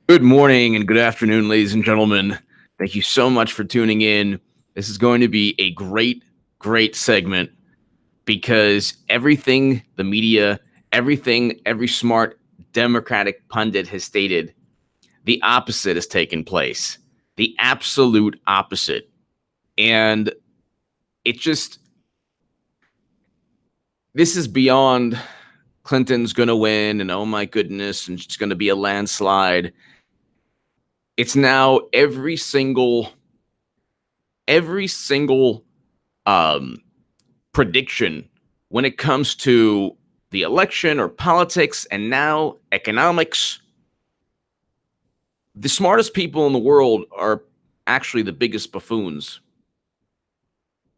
Good morning and good afternoon, ladies and gentlemen. Thank you so much for tuning in. This is going to be a great segment because everything the media, every smart Democratic pundit has stated, the opposite has taken place. The absolute opposite. And this is beyond Clinton's going to win and oh my goodness, and it's going to be a landslide. It's now every single prediction when it comes to the election or politics and now economics. The smartest people in the world are actually the biggest buffoons.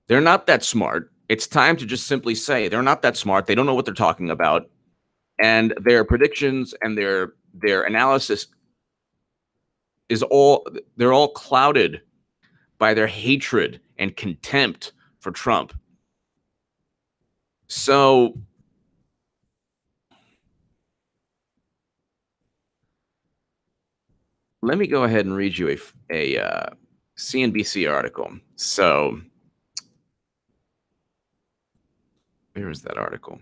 They're not that smart. It's time to just simply say they're not that smart. They don't know what they're talking about. And their predictions and their analysis they're all clouded by their hatred and contempt for Trump. So let me go ahead and read you a CNBC article. So where is that article?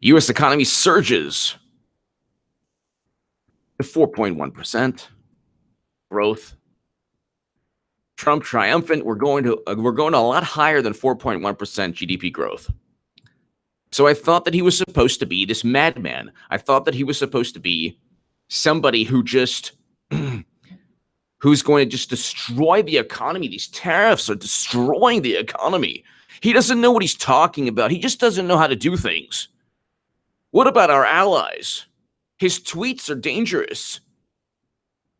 U.S. economy surges to 4.1% growth. Trump triumphant. We're going to a lot higher than 4.1% GDP growth. So I thought that he was supposed to be this madman. I thought that he was supposed to be somebody who just who's going to just destroy the economy. These tariffs are destroying the economy. He doesn't know what he's talking about. He just doesn't know how to do things. What about our allies? His tweets are dangerous.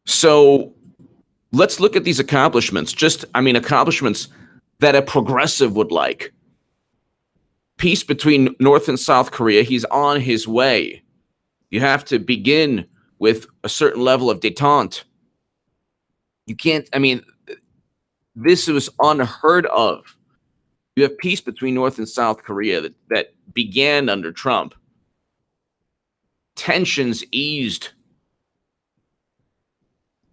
So let's look at these accomplishments. Accomplishments that a progressive would like. Peace between North and South Korea. He's on his way. You have to begin with a certain level of détente. You can't, this was unheard of. You have peace between North and South Korea that began under Trump. Tensions eased.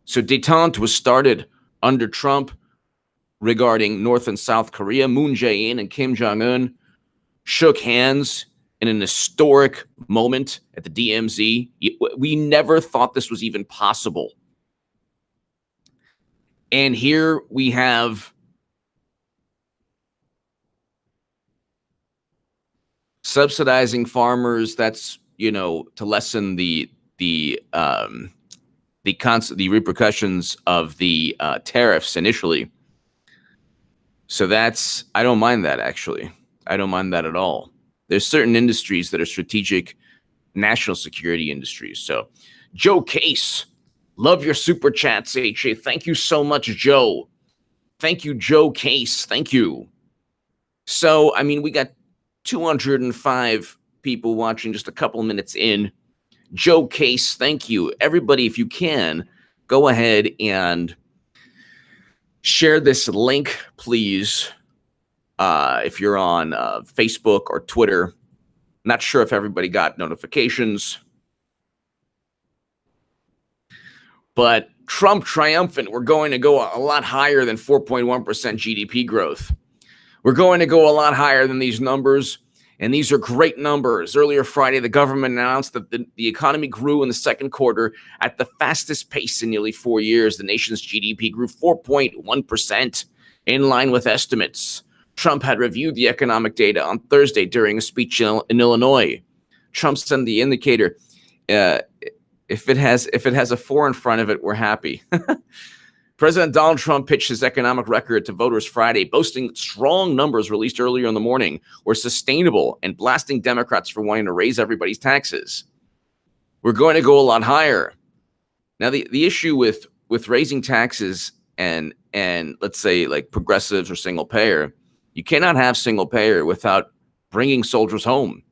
So détente was started under Trump regarding North and South Korea. Moon Jae-in and Kim Jong-un shook hands in an historic moment at the DMZ. We never thought this was even possible. And here we have subsidizing farmers. That's, to lessen the repercussions of the tariffs initially. So I don't mind that, actually. I don't mind that at all. There's certain industries that are strategic national security industries. So Joe Case, love your super chats, HA. Thank you so much, Joe. Thank you, Joe Case. Thank you. So, we got 205 people watching just a couple minutes in. Joe Case, thank you. Everybody, if you can, go ahead and share this link, please. If you're on Facebook or Twitter. Not sure if everybody got notifications. But Trump triumphant. We're going to go a lot higher than 4.1% GDP growth. We're going to go a lot higher than these numbers. And these are great numbers. Earlier Friday, the government announced that the economy grew in the second quarter at the fastest pace in nearly 4 years. The nation's GDP grew 4.1%, in line with estimates. Trump had reviewed the economic data on Thursday during a speech in Illinois. Trump said the indicator, if it has a 4 in front of it, we're happy. President Donald Trump pitched his economic record to voters Friday, boasting strong numbers released earlier in the morning were sustainable and blasting Democrats for wanting to raise everybody's taxes. We're going to go a lot higher. Now, the issue with raising taxes and let's say like progressives or single payer, you cannot have single payer without bringing soldiers home.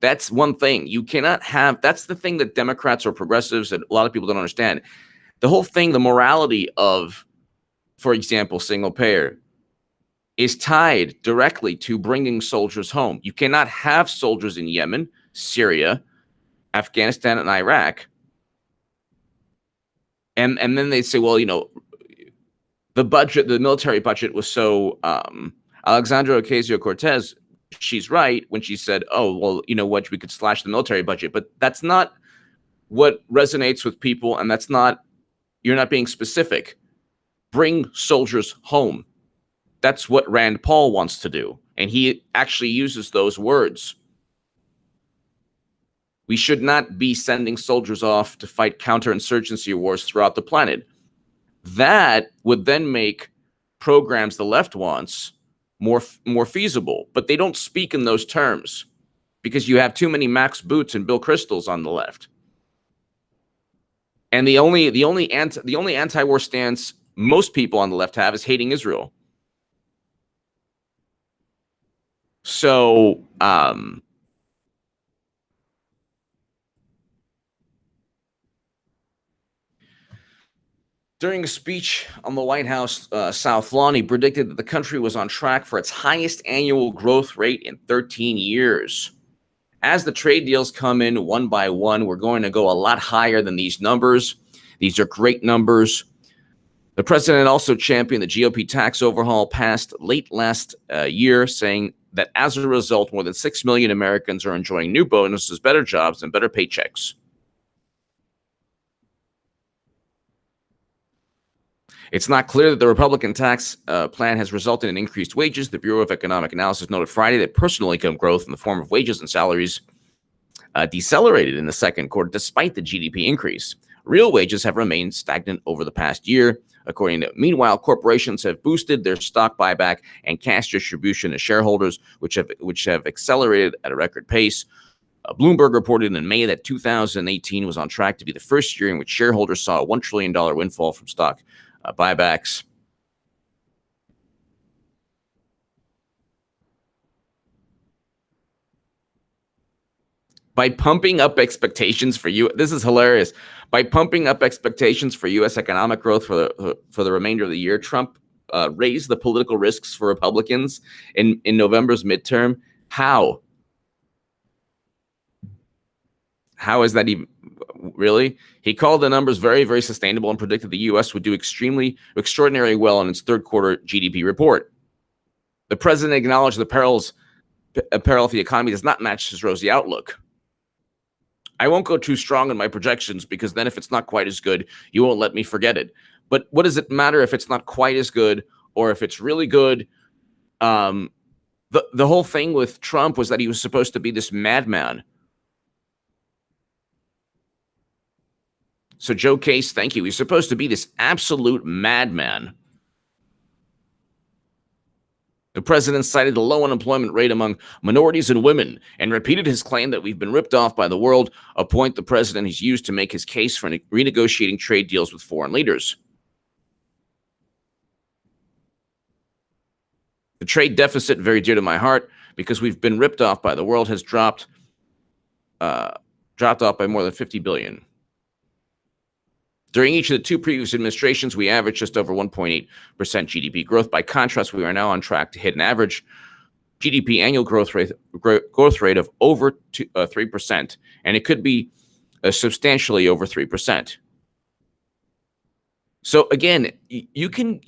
That's one thing. You cannot have, that's the thing that Democrats or progressives that a lot of people don't understand. The whole thing, the morality of, for example, single payer is tied directly to bringing soldiers home. You cannot have soldiers in Yemen, Syria, Afghanistan and Iraq. And then they say, well, the military budget was so Alexandra Ocasio-Cortez, she's right when she said, oh, well, you know what, we could slash the military budget. But that's not what resonates with people, and you're not being specific. Bring soldiers home. That's what Rand Paul wants to do. And he actually uses those words. We should not be sending soldiers off to fight counterinsurgency wars throughout the planet. That would then make programs the left wants more feasible. But they don't speak in those terms because you have too many Max Boots and Bill Kristols on the left. And the only anti-war stance most people on the left have is hating Israel. So, during a speech on the White House South Lawn, he predicted that the country was on track for its highest annual growth rate in 13 years. As the trade deals come in one by one, we're going to go a lot higher than these numbers. These are great numbers. The president also championed the GOP tax overhaul passed late last year, saying that as a result, more than 6 million Americans are enjoying new bonuses, better jobs, and better paychecks. It's not clear that the Republican tax plan has resulted in increased wages. The Bureau of Economic Analysis noted Friday that personal income growth in the form of wages and salaries decelerated in the second quarter despite the GDP increase. Real wages have remained stagnant over the past year. Meanwhile, corporations have boosted their stock buyback and cash distribution to shareholders, which have accelerated at a record pace. Bloomberg reported in May that 2018 was on track to be the first year in which shareholders saw a $1 trillion windfall from stock buybacks. By pumping up expectations for you, this is hilarious. By pumping up expectations for U.S. economic growth for the remainder of the year, Trump raised the political risks for Republicans in November's midterm. How? How is that even really? He called the numbers very, very sustainable and predicted the U.S. would do extraordinarily well in its third quarter GDP report. The president acknowledged the peril of the economy does not match his rosy outlook. I won't go too strong in my projections because then if it's not quite as good, you won't let me forget it. But what does it matter if it's not quite as good or if it's really good? The whole thing with Trump was that he was supposed to be this madman. So Joe Case, thank you. He's supposed to be this absolute madman. The president cited the low unemployment rate among minorities and women and repeated his claim that we've been ripped off by the world, a point the president has used to make his case for renegotiating trade deals with foreign leaders. The trade deficit, very dear to my heart, because we've been ripped off by the world, has dropped off by more than $50 billion. During each of the two previous administrations, we averaged just over 1.8% GDP growth. By contrast, we are now on track to hit an average GDP annual growth rate of over 3%, and it could be substantially over 3%. So again, you can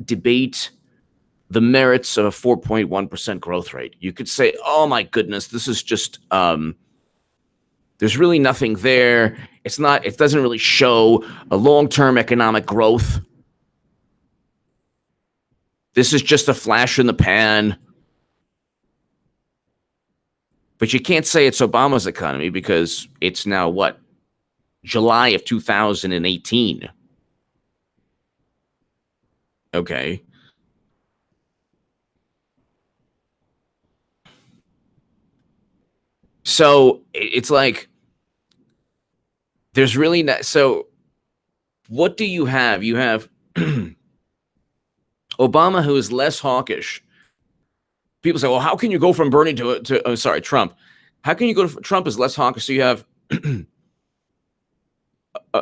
debate the merits of a 4.1% growth rate. You could say, "Oh my goodness, this is just." There's really nothing there. It doesn't really show a long-term economic growth. This is just a flash in the pan. But you can't say it's Obama's economy because it's now what? July of 2018. Okay. So it's like, there's really not. So what do you have? You have Obama, who is less hawkish. People say, well, how can you go from Bernie to Trump? How can you go to Trump is less hawkish? So you have an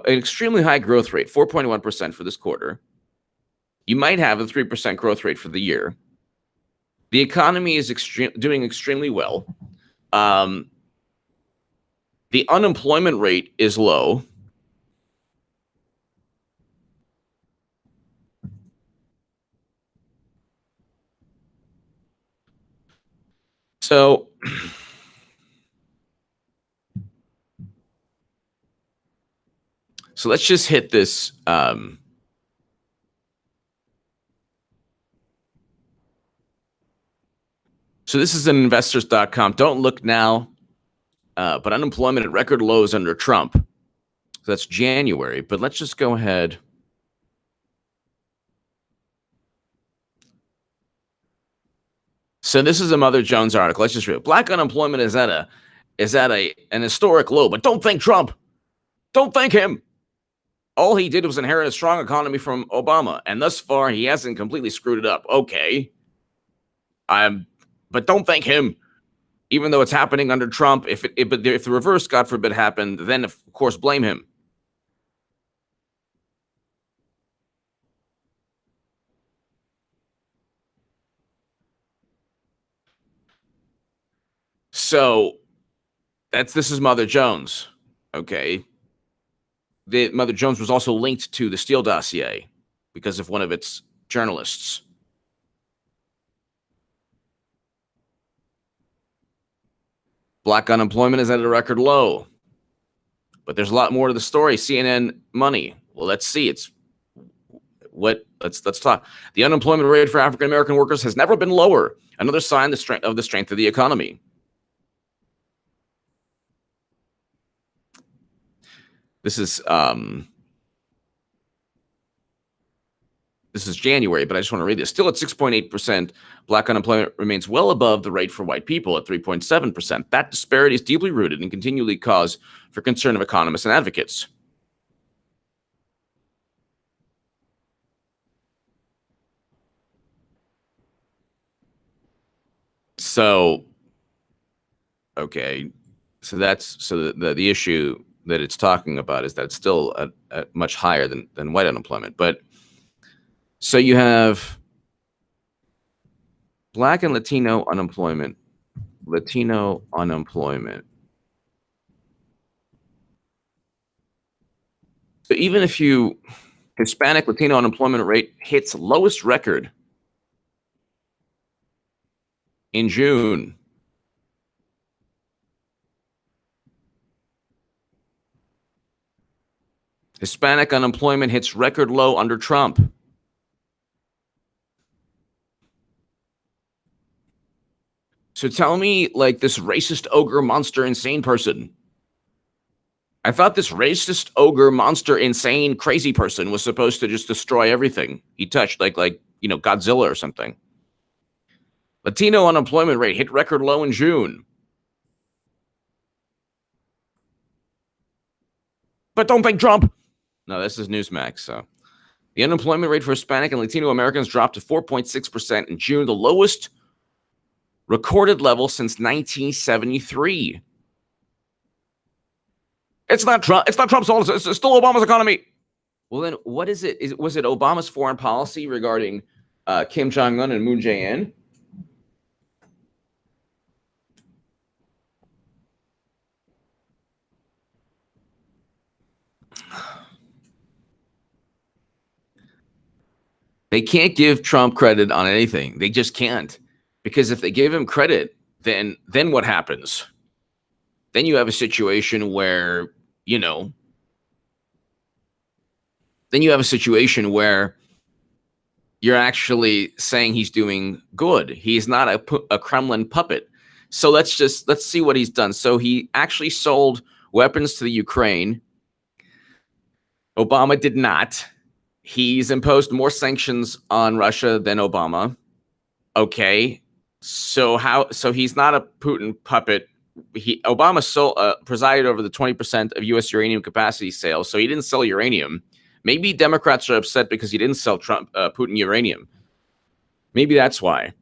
extremely high growth rate, 4.1% for this quarter. You might have a 3% growth rate for the year. The economy is doing extremely well. The unemployment rate is low. So let's just hit this. So this is an investors.com. Don't look now, but unemployment at record lows under Trump. So that's January, but let's just go ahead. So this is a Mother Jones article. Let's just read it. Black unemployment is at an historic low, but don't thank Trump. Don't thank him. All he did was inherit a strong economy from Obama, and thus far he hasn't completely screwed it up. Okay. But don't thank him. Even though it's happening under Trump, if the reverse, God forbid, happened, then of course blame him. So this is Mother Jones. Okay. Mother Jones was also linked to the Steele dossier because of one of its journalists. Black unemployment is at a record low. But there's a lot more to the story. CNN Money. Well, let's see. Let's talk. The unemployment rate for African American workers has never been lower. Another sign of the strength of the economy. This is January, but I just want to read this. Still at 6.8%, black unemployment remains well above the rate for white people at 3.7%. That disparity is deeply rooted and continually cause for concern of economists and advocates. So, okay, so the issue that it's talking about is that it's still at much higher than white unemployment. But so you have black and Latino unemployment. So even if Hispanic Latino unemployment rate hits lowest record in June. Hispanic unemployment hits record low under Trump. So tell me, like, this racist ogre monster insane person. I thought this racist ogre monster insane crazy person was supposed to just destroy everything he touched, like Godzilla or something. Latino unemployment rate hit record low in June. But don't thank Trump. No, this is Newsmax. So the unemployment rate for Hispanic and Latino Americans dropped to 4.6% in June, the lowest recorded level since 1973. It's not Trump. It's not Trump's fault. It's still Obama's economy. Well, then what is it? Was it Obama's foreign policy regarding Kim Jong-un and Moon Jae-in? They can't give Trump credit on anything. They just can't. Because if they give him credit, then what happens? Then you have a situation where, then you have a situation where you're actually saying he's doing good. He's not a Kremlin puppet. So let's see what he's done. So he actually sold weapons to the Ukraine. Obama did not. He's imposed more sanctions on Russia than Obama. Okay. So he's not a Putin puppet. Obama presided over the 20% of U.S. uranium capacity sales, so he didn't sell uranium. Maybe Democrats are upset because he didn't sell Putin uranium. Maybe that's why.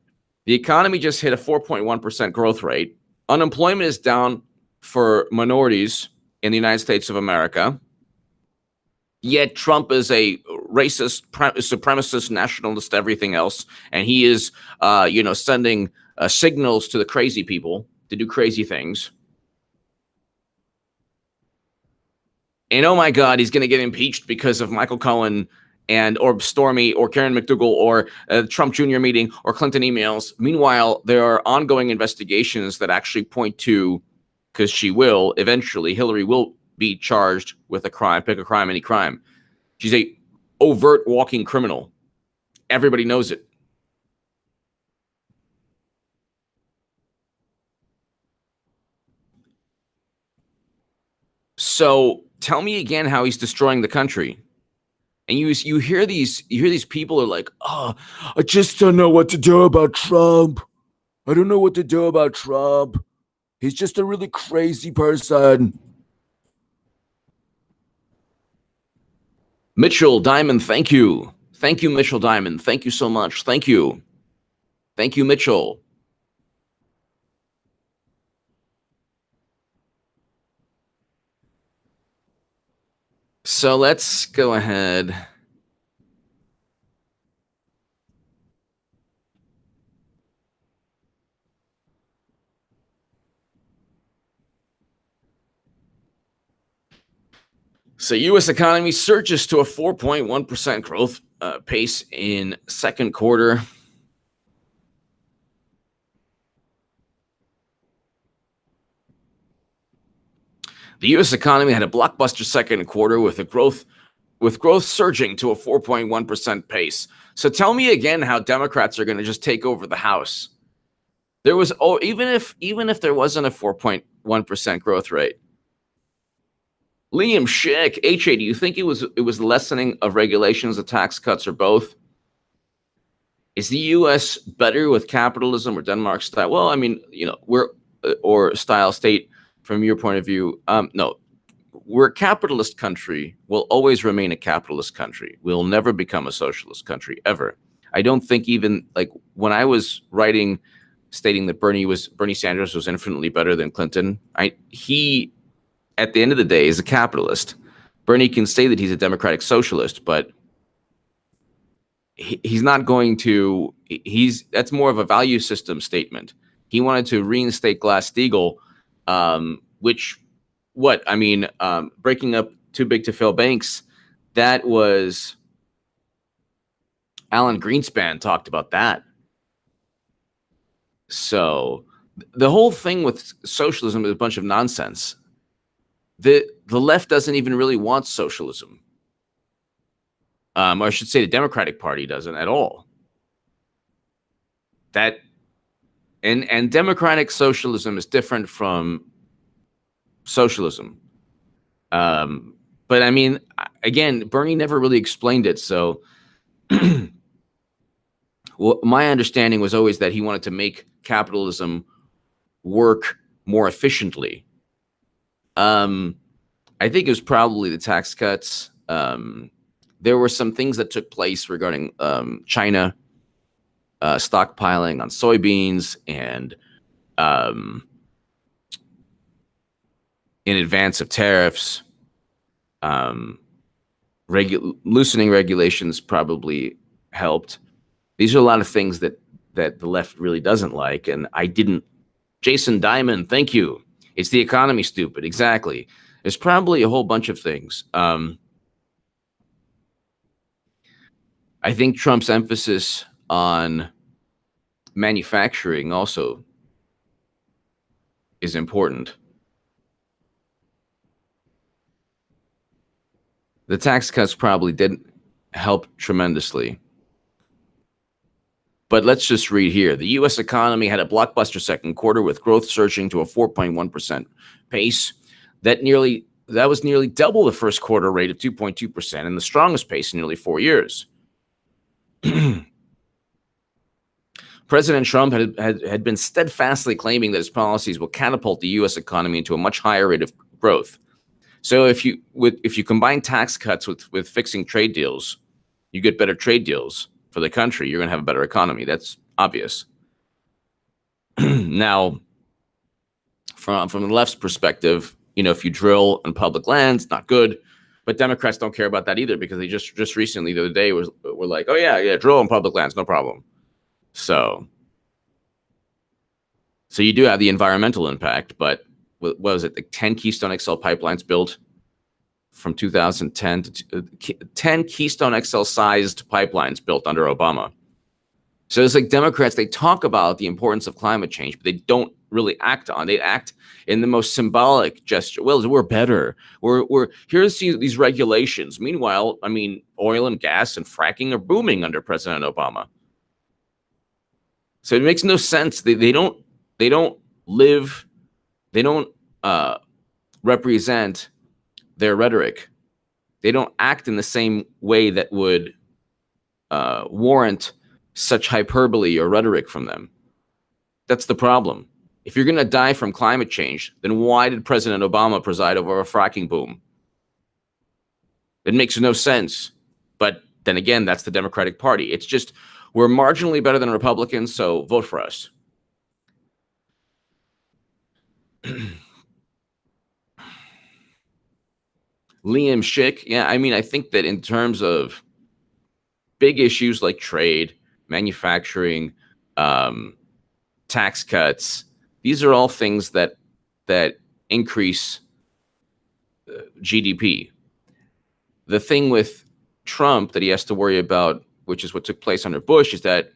The economy just hit a 4.1% growth rate. Unemployment is down for minorities in the United States of America. Yet Trump is a racist, supremacist, nationalist, everything else, and he is, sending signals to the crazy people to do crazy things. And oh my God, he's going to get impeached because of Michae Cohen or Stormy or Karen McDougal or Trump Jr. meeting or Clinton emails. Meanwhile, there are ongoing investigations that actually point to, because Hillary will be charged with a crime, pick a crime, any crime. She's a overt walking criminal. Everybody knows it. So tell me again how he's destroying the country. And you hear these people are like, oh, I just don't know what to do about Trump. I don't know what to do about Trump. He's just a really crazy person. Mitchell Diamond, thank you. Thank you, Mitchell Diamond. Thank you so much. Thank you. Thank you, Mitchell. So let's go ahead. So U.S. economy surges to a 4.1% growth pace in second quarter. The U.S. economy had a blockbuster second quarter with growth surging to a 4.1% pace. So tell me again how Democrats are going to just take over the House. There was even if there wasn't a 4.1% growth rate. Liam Schick, HA, do you think it was lessening of regulations, the tax cuts, or both? Is the U.S. better with capitalism or Denmark style? Well, I mean, we're or style state from your point of view. No, we're a capitalist country. We'll always remain a capitalist country. We'll never become a socialist country ever. I don't think even like when I was writing, stating that Bernie Sanders was infinitely better than Clinton. He at the end of the day is a capitalist. Bernie can say that he's a democratic socialist, but he's not going to. That's more of a value system statement. He wanted to reinstate Glass-Steagall, which. What I mean, breaking up too big to fail banks, that was Alan Greenspan talked about that. So the whole thing with socialism is a bunch of nonsense. The left doesn't even really want socialism. Or I should say the Democratic Party doesn't at all. That and democratic socialism is different from socialism. But I mean, again, Bernie never really explained it. So well, my understanding was always that he wanted to make capitalism work more efficiently. I think it was probably the tax cuts. There were some things that took place regarding China stockpiling on soybeans and in advance of tariffs. Loosening regulations probably helped. These are a lot of things that the left really doesn't like, and I didn't. Jason Diamond, thank you. It's the economy, stupid. Exactly. There's probably a whole bunch of things. I think Trump's emphasis on manufacturing also is important. The tax cuts probably didn't help tremendously. But let's just read here. The U.S. economy had a blockbuster second quarter with growth surging to a 4.1% pace. That was nearly double the first quarter rate of 2.2% and the strongest pace in nearly 4 years. President Trump had been steadfastly claiming that his policies will catapult the U.S. economy into a much higher rate of growth. So if you combine tax cuts with fixing trade deals, you get better trade deals for the country. You're going to have a better economy. That's obvious. Now, from the left's perspective, if you drill on public lands, not good. But Democrats don't care about that either because they just recently, the other day, were like, oh yeah, drill on public lands, no problem. So you do have the environmental impact, but what was it? The 10 Keystone XL pipelines built from 2010 to 10 Keystone XL sized pipelines built under Obama. So it's like Democrats, they talk about the importance of climate change, but they don't really act on it. They act in the most symbolic gesture. Well, we're better. We're here's these regulations. Meanwhile, I mean, oil and gas and fracking are booming under President Obama. So it makes no sense. They don't represent their rhetoric. They don't act in the same way that would warrant such hyperbole or rhetoric from them. That's the problem. If you're going to die from climate change, then why did President Obama preside over a fracking boom? It makes no sense. But then again, that's the Democratic Party. It's just, we're marginally better than Republicans, so vote for us. Liam Schick, yeah, I mean, I think that in terms of big issues like trade, manufacturing, tax cuts, these are all things that increase GDP. The thing with Trump that he has to worry about, which is what took place under Bush, is that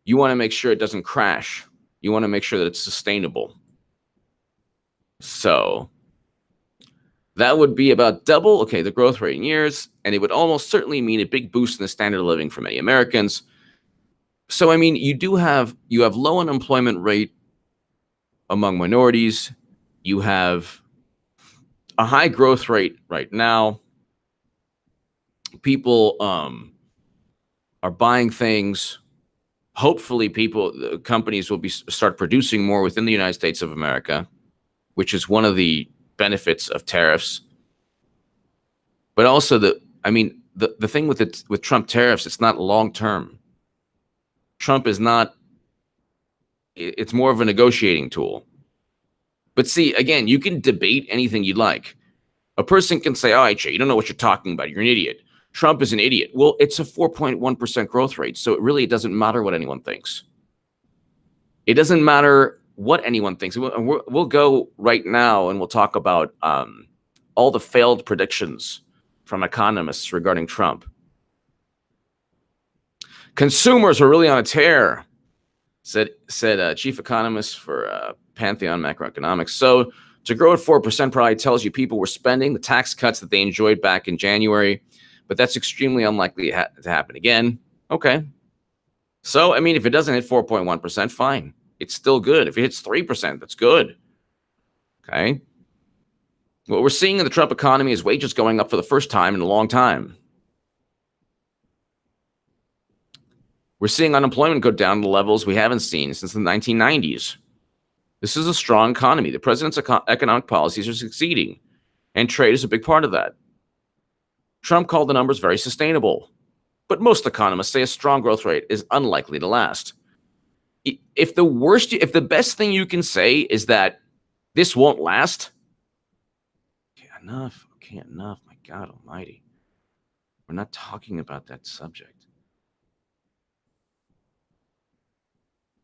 you want to make sure it doesn't crash. You want to make sure that it's sustainable. So that would be about double, the growth rate in years, and it would almost certainly mean a big boost in the standard of living for many Americans. So, I mean, you have low unemployment rate among minorities. You have a high growth rate right now. People are buying things. Hopefully, companies will start producing more within the United States of America, which is one of the benefits of tariffs. But also, the thing with Trump tariffs, it's not long term. Trump is not, it's more of a negotiating tool. But see, again, you can debate anything you'd like. A person can say, "Oh, you don't know what you're talking about. You're an idiot. Trump is an idiot." Well, it's a 4.1% growth rate, so it really doesn't matter what anyone thinks. It doesn't matter what anyone thinks. We'll go right now and we'll talk about all the failed predictions from economists regarding Trump. Consumers are really on a tear, said chief economist for Pantheon Macroeconomics. So to grow at 4% probably tells you people were spending the tax cuts that they enjoyed back in January, but that's extremely unlikely to happen again. Okay. So, I mean, if it doesn't hit 4.1%, fine. It's still good. If it hits 3%, that's good. Okay. What we're seeing in the Trump economy is wages going up for the first time in a long time. We're seeing unemployment go down to levels we haven't seen since the 1990s. This is a strong economy. The president's economic policies are succeeding, and trade is a big part of that. Trump called the numbers very sustainable, but most economists say a strong growth rate is unlikely to last. If the best thing you can say is that this won't last, okay, enough, my God almighty. We're not talking about that subject.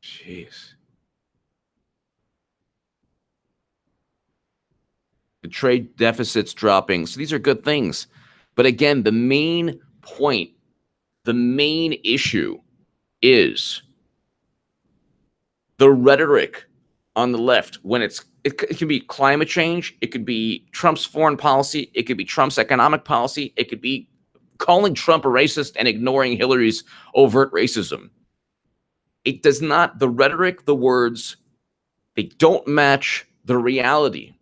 Jeez. The trade deficit's dropping. So these are good things. But again, the main point, the main issue is the rhetoric on the left. When it can be climate change, it could be Trump's foreign policy, it could be Trump's economic policy, it could be calling Trump a racist and ignoring Hillary's overt racism. It does not, the rhetoric, the words, they don't match the reality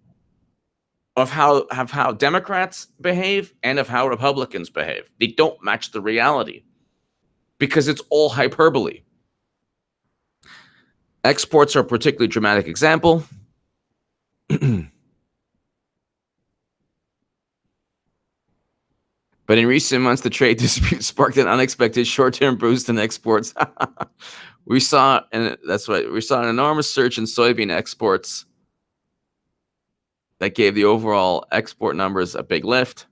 of how Democrats behave and of how Republicans behave. They don't match the reality because it's all hyperbole. Exports are a particularly dramatic example. But in recent months, the trade dispute sparked an unexpected short-term boost in exports. We saw an enormous surge in soybean exports that gave the overall export numbers a big lift.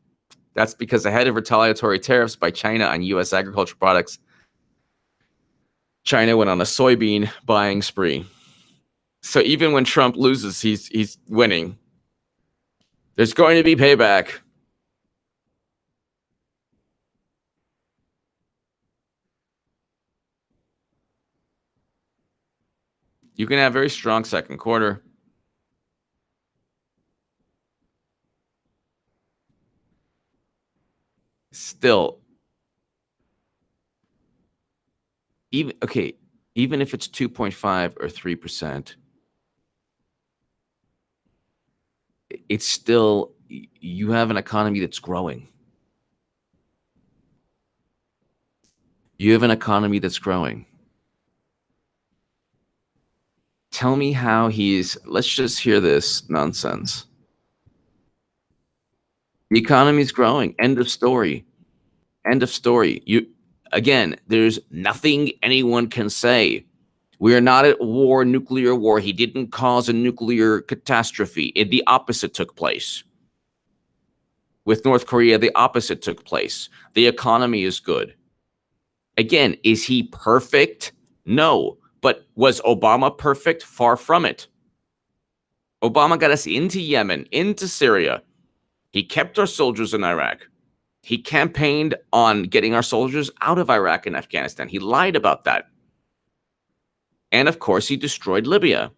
That's because ahead of retaliatory tariffs by China on U.S. agricultural products, China went on a soybean buying spree. So even when Trump loses, he's winning. There's going to be payback. You can have very strong second quarter. Still, even if it's 2.5 or 3%, it's still, you have an economy that's growing. You have an economy that's growing. Tell me how let's just hear this nonsense. The economy's growing. End of story. End of story. Again, there's nothing anyone can say. We are not at war, nuclear war. He didn't cause a nuclear catastrophe. The opposite took place. With North Korea, the opposite took place. The economy is good. Again, is he perfect? No. But was Obama perfect? Far from it. Obama got us into Yemen, into Syria. He kept our soldiers in Iraq. He campaigned on getting our soldiers out of Iraq and Afghanistan. He lied about that. And of course, he destroyed Libya.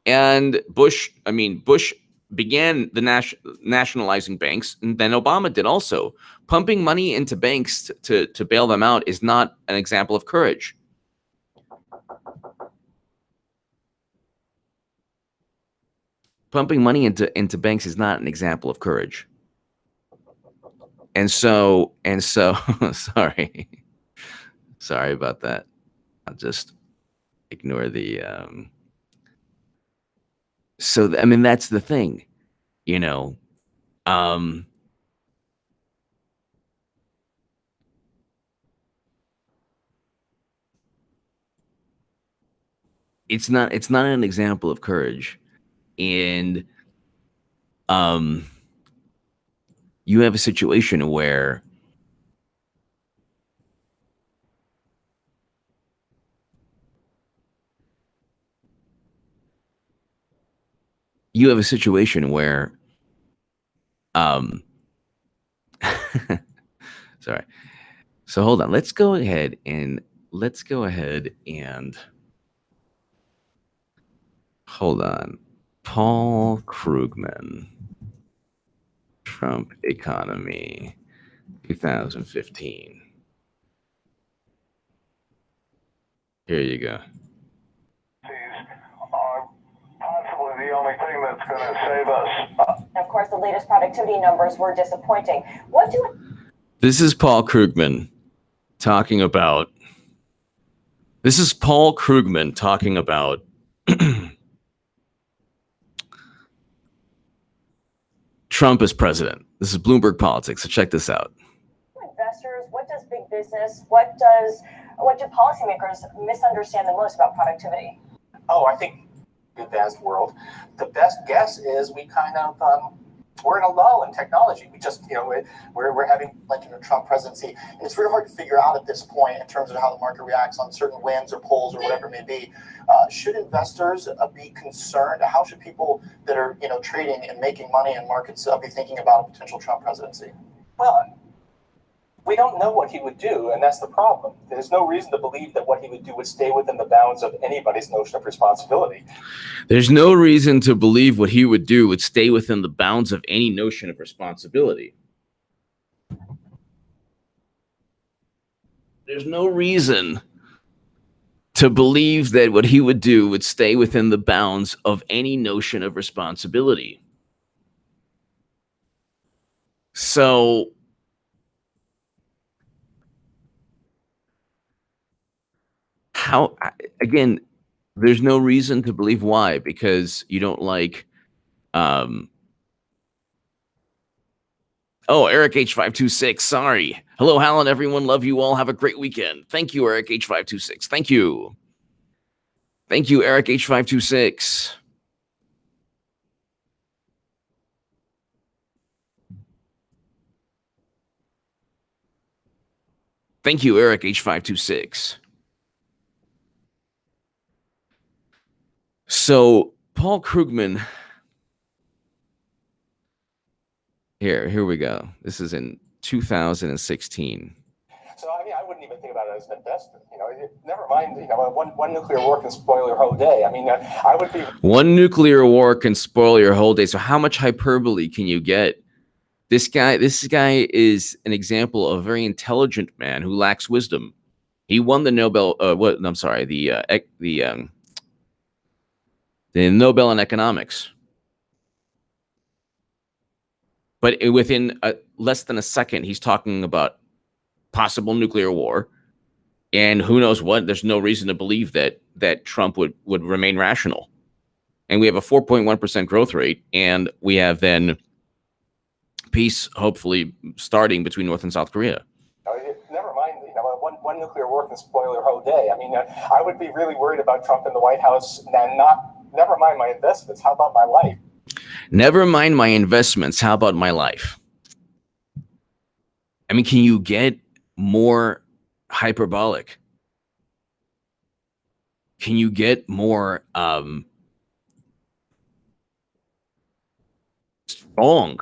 And Bush began the nationalizing banks, and then Obama did also. Pumping money into banks to bail them out is not an example of courage. Pumping money into banks is not an example of courage. And so sorry about that. I'll just ignore the so I mean, that's the thing, you know. It's not an example of courage. And you have a situation where sorry. So hold on. Let's go ahead and hold on. Paul Krugman, Trump economy, 2015. Here you go. Are possibly the only thing that's going to save us. Of course, the latest productivity numbers were disappointing. This is Paul Krugman talking about. Trump as president. This is Bloomberg Politics. So check this out. Investors, what does big business, what do policymakers misunderstand the most about productivity? Oh, I think in the advanced world, the best guess is we kind of we're in a lull in technology. We just, we're having Trump presidency. And it's really hard to figure out at this point in terms of how the market reacts on certain wins or polls or whatever it may be. Should investors be concerned? How should people that are, trading and making money in markets be thinking about a potential Trump presidency? Well, we don't know what he would do, and that's the problem. There's no reason to believe that what he would do would stay within the bounds of anybody's notion of responsibility. There's no reason to believe what he would do would stay within the bounds of any notion of responsibility. There's no reason to believe that what he would do would stay within the bounds of any notion of responsibility. So again, there's no reason to believe why, because you don't like Eric H526, sorry. Hello, Alan, everyone, love you all, have a great weekend. Thank you, Eric H526. Thank you, Eric H526. Thank you, Eric H526. So Paul Krugman, here we go. This is in 2016. So I wouldn't even think about it as an investment. Never mind. One nuclear war can spoil your whole day. I mean, I would be. One nuclear war can spoil your whole day. So how much hyperbole can you get? This guy is an example of a very intelligent man who lacks wisdom. He won the Nobel. The Nobel in economics. But within less than a second, he's talking about possible nuclear war, and who knows what. There's no reason to believe that Trump would remain rational. And we have a 4.1% growth rate, and we have then peace, hopefully, starting between North and South Korea. Never mind. One nuclear war can spoil your whole day. I mean, I would be really worried about Trump in the White House, and never mind my investments. How about my life? Never mind my investments. How about my life? I mean, can you get more hyperbolic? Can you get more wrong?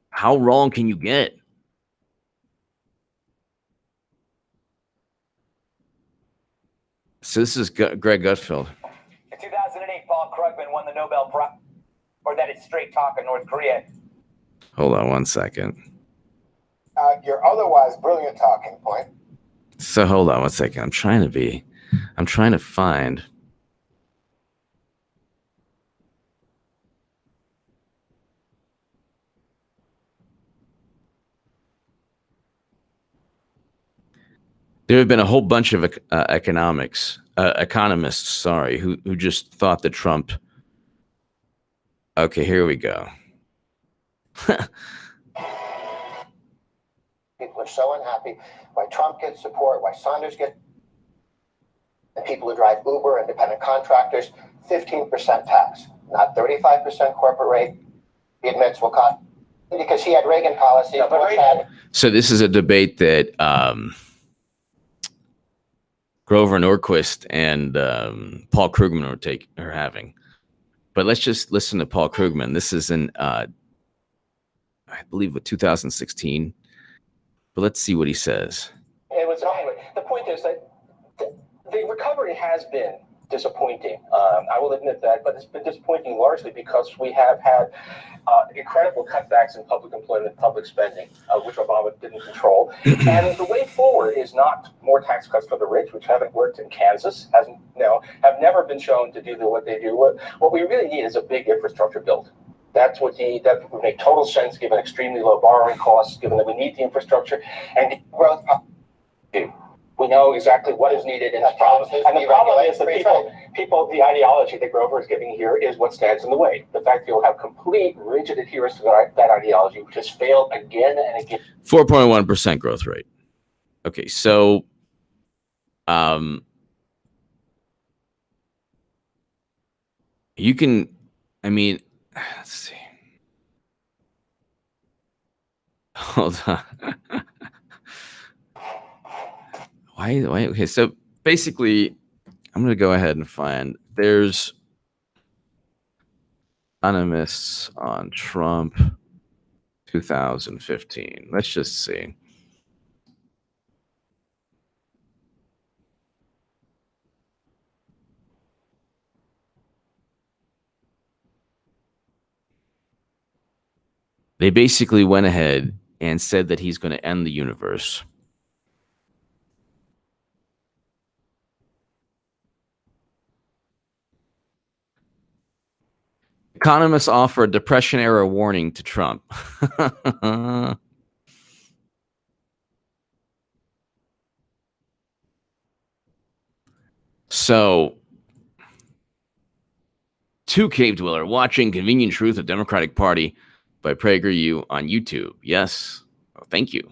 How wrong can you get? So this is Greg Gutfeld. In 2008, Paul Krugman won the Nobel Prize, or that is straight talk in North Korea. Hold on one second. Your otherwise brilliant talking point. So hold on one second. I'm trying to find. There have been a whole bunch of economists, who just thought that Trump. Okay, here we go. People are so unhappy. Why Trump gets support, why Sanders gets, and people who drive Uber, independent contractors, 15% tax, not 35% corporate rate. He admits will cost because he had Reagan policies. So this is a debate that Grover Norquist and Paul Krugman are having. But let's just listen to Paul Krugman. This is in, I believe, 2016. But let's see what he says. It was anyway. The point is that the recovery has been disappointing. I will admit that, but it's been disappointing largely because we have had incredible cutbacks in public employment, public spending, which Obama didn't control. And the way forward is not more tax cuts for the rich, which haven't worked in Kansas, have never been shown to do what they do. What we really need is a big infrastructure build. That would make total sense given extremely low borrowing costs, given that we need the infrastructure and growth. We know exactly what is needed in this problem. And the problem is that the ideology that Grover is giving here is what stands in the way. The fact that you'll have complete rigid adherence to that ideology, which has failed again and again. 4.1% growth rate. Okay, so you can, I mean, let's see. Hold on. Why? Okay, so basically, I'm going to go ahead and find. There's economists on Trump 2015. Let's just see. They basically went ahead and said that he's going to end the universe. Economists offer a Depression-era warning to Trump. So, to Cave Dweller, watching Convenient Truth of Democratic Party by PragerU on YouTube. Yes. Oh, thank you.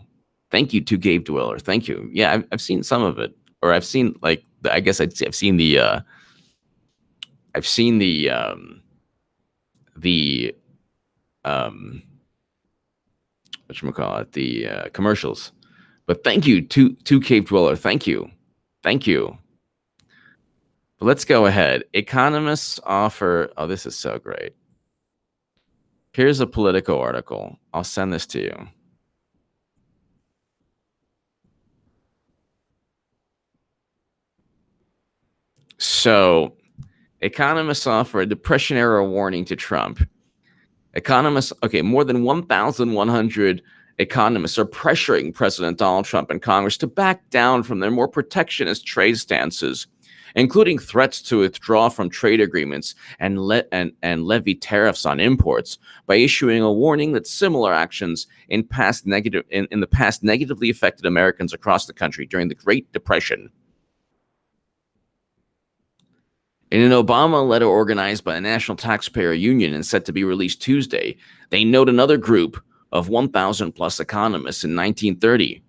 Thank you to Cave Dweller. Thank you. Yeah, I've seen some of it. Or I've seen, like, I guess I've seen the whatchamacallit, the commercials. But thank you to Cave Dweller. Thank you. Thank you. But let's go ahead. Economists offer, oh, this is so great. Here's a Politico article. I'll send this to you. So economists offer a depression-era warning to Trump. More than 1,100 economists are pressuring President Donald Trump and Congress to back down from their more protectionist trade stances, including threats to withdraw from trade agreements and levy tariffs on imports, by issuing a warning that similar actions in the past negatively affected Americans across the country during the Great Depression. In an Obama letter organized by the National Taxpayer Union and set to be released Tuesday, they note another group of 1,000 plus economists in 1930.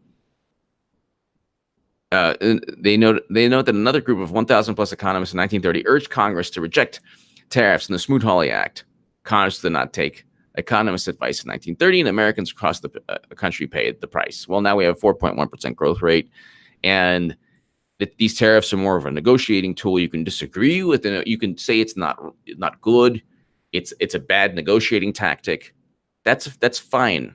They note that another group of 1,000 plus economists in 1930 urged Congress to reject tariffs in the Smoot-Hawley Act. Congress did not take economists' advice in 1930, and Americans across the country paid the price. Well, now we have a 4.1% growth rate, and these tariffs are more of a negotiating tool. You can disagree with it. You can say it's not good. It's a bad negotiating tactic. That's fine.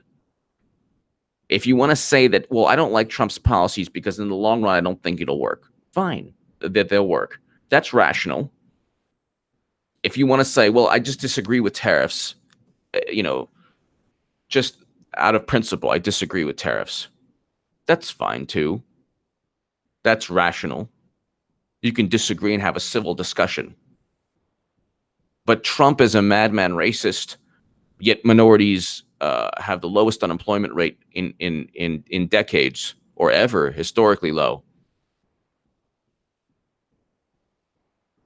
If you want to say that, well, I don't like Trump's policies because in the long run I don't think it'll work. Fine, that they'll work. That's rational. If you want to say, well, I just disagree with tariffs, just out of principle, I disagree with tariffs. That's fine too. That's rational. You can disagree and have a civil discussion. But Trump is a madman racist, yet minorities have the lowest unemployment rate in decades or ever, historically low.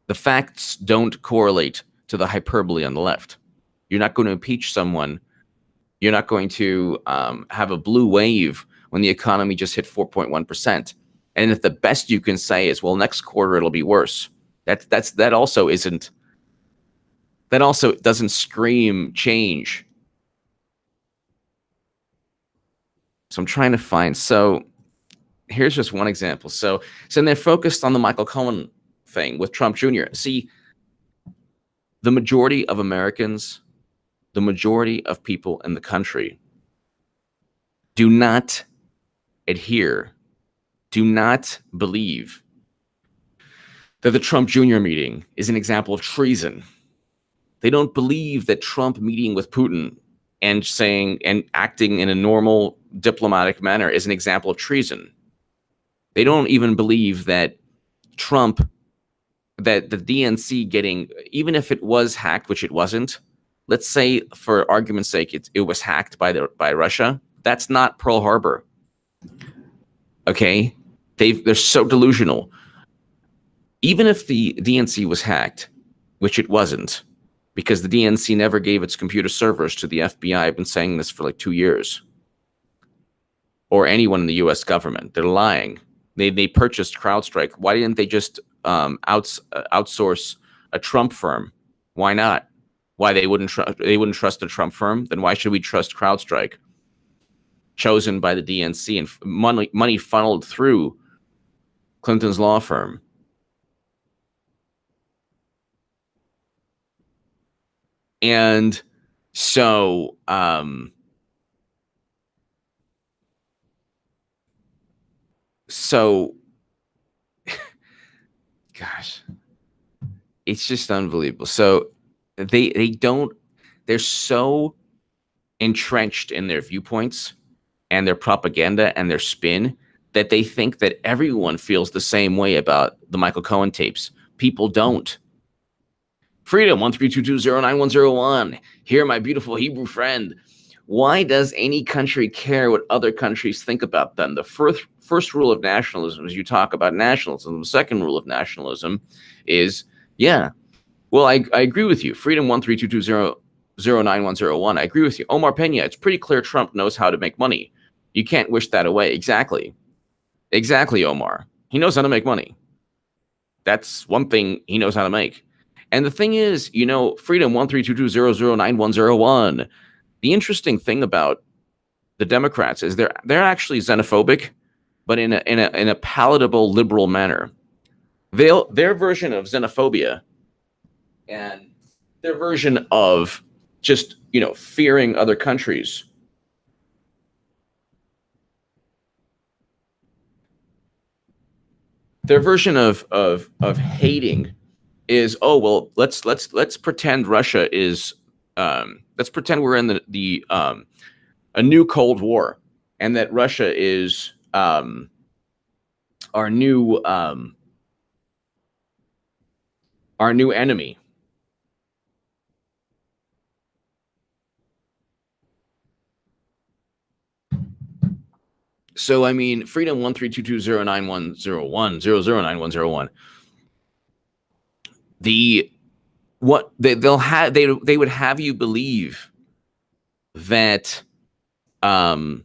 The facts don't correlate to the hyperbole on the left. You're not going to impeach someone. You're not going to have a blue wave when the economy just hit 4.1%. And if the best you can say is, well, next quarter it'll be worse, that also doesn't scream change. So I'm trying to find. So here's just one example. So they're focused on the Michae Cohen thing with Trump Jr. See, the majority of Americans, the majority of people in the country do not adhere, do not believe that the Trump Jr. meeting is an example of treason. They don't believe that Trump meeting with Putin and saying and acting in a normal diplomatic manner is an example of treason. They don't even believe that that the DNC getting, even if it was hacked, which it wasn't, let's say for argument's sake, it was hacked by Russia. That's not Pearl Harbor. Okay, they're so delusional. Even if the DNC was hacked, which it wasn't, because the DNC never gave its computer servers to the FBI. I've been saying this for like 2 years. Or anyone in the U.S. government. They're lying. They purchased CrowdStrike. Why didn't they just outsource a Trump firm? Why not? Why they wouldn't trust a Trump firm? Then why should we trust CrowdStrike? Chosen by the DNC and money funneled through Clinton's law firm. And so, gosh, it's just unbelievable. So they're so entrenched in their viewpoints and their propaganda and their spin that they think that everyone feels the same way about the Michae Cohen tapes. People don't. Freedom 132209101. Here, my beautiful Hebrew friend. Why does any country care what other countries think about them? The first rule of nationalism is you talk about nationalism. The second rule of nationalism is, yeah, well, I agree with you. Freedom 132209101. I agree with you. Omar Pena, it's pretty clear Trump knows how to make money. You can't wish that away. Exactly. Exactly, Omar. He knows how to make money. That's one thing he knows how to make. And the thing is, Freedom 13220091001. The interesting thing about the Democrats is they're actually xenophobic, but in a palatable liberal manner. Their version of xenophobia and their version of just fearing other countries. Their version of hating is, oh well, let's pretend Russia is let's pretend we're in the a new Cold War, and that Russia is our new enemy. So I mean, Freedom 132209101009101. They would have you believe that the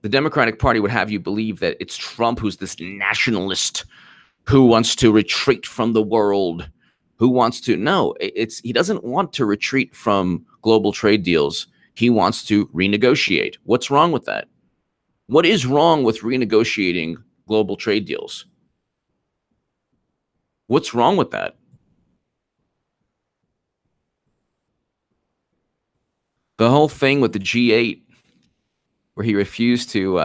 Democratic Party would have you believe that it's Trump who's this nationalist who wants to retreat from the world, who wants to he doesn't want to retreat from global trade deals. He wants to renegotiate. What's wrong with that? What is wrong with renegotiating global trade deals? What's wrong with that? The whole thing with the G8, where he refused to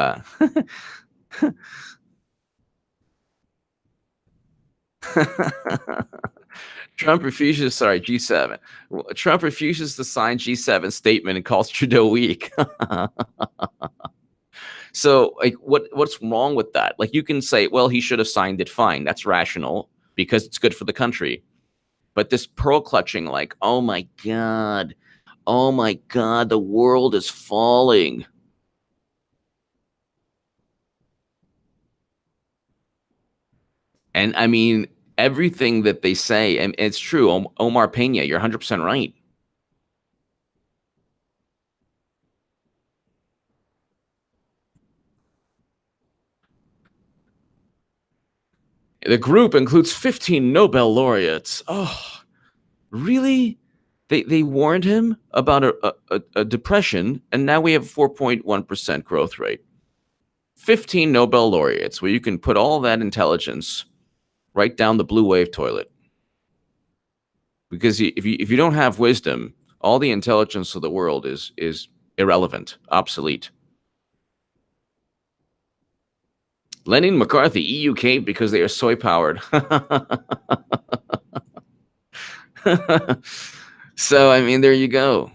Trump refuses to sign G7 statement and calls Trudeau weak. So like what's wrong with that? Like, you can say, well, he should have signed it, fine. That's rational because it's good for the country. But this pearl clutching, like, oh my God, the world is falling. And I mean, everything that they say, and it's true. Omar Pena, you're 100% right. The group includes 15 Nobel laureates. Oh, really? They warned him about a depression, and now we have 4.1% growth rate. 15 Nobel laureates, where you can put all that intelligence right down the blue wave toilet. Because if you don't have wisdom, all the intelligence of the world is irrelevant, obsolete. Lenin, McCarthy, EU caved because they are soy powered. So I mean, there you go.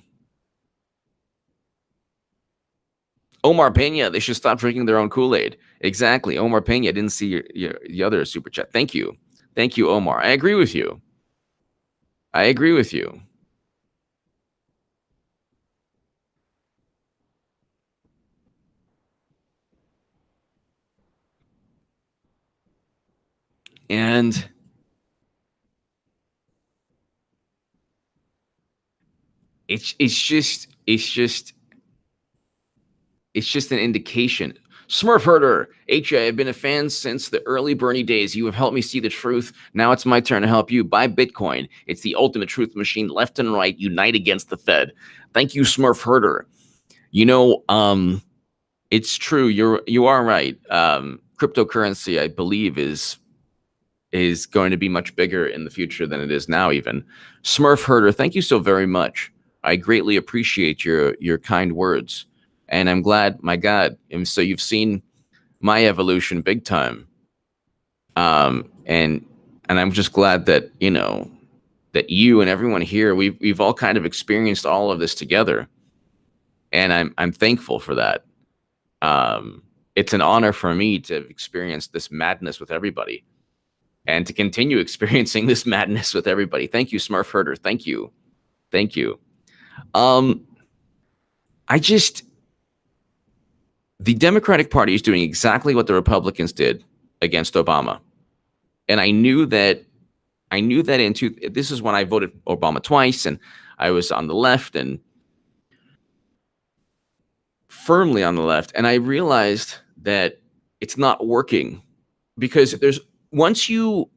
Omar Pena, they should stop drinking their own Kool-Aid. Exactly. Omar Pena, didn't see the other super chat. Thank you, Omar. I agree with you. And it's just an indication. Smurf Herder, HA, I've been a fan since the early Bernie days. You have helped me see the truth. Now it's my turn to help you. Buy Bitcoin. It's the ultimate truth machine. Left and right unite against the Fed. Thank you, Smurf Herder. You know, it's true. You are right. Cryptocurrency, I believe, is going to be much bigger in the future than it is now. Even Smurf Herder, thank you so very much. I greatly appreciate your kind words. And I'm glad, my God. And so you've seen my evolution big time. And I'm just glad that, you know, that you and everyone here, we've all kind of experienced all of this together. And I'm thankful for that. It's an honor for me to experience this madness with everybody and to continue experiencing this madness with everybody. Thank you, Smurf Herder. Thank you. The Democratic Party is doing exactly what the Republicans did against Obama. And I knew that this is when I voted Obama twice, and I was on the left and firmly on the left. And I realized that it's not working because there's once you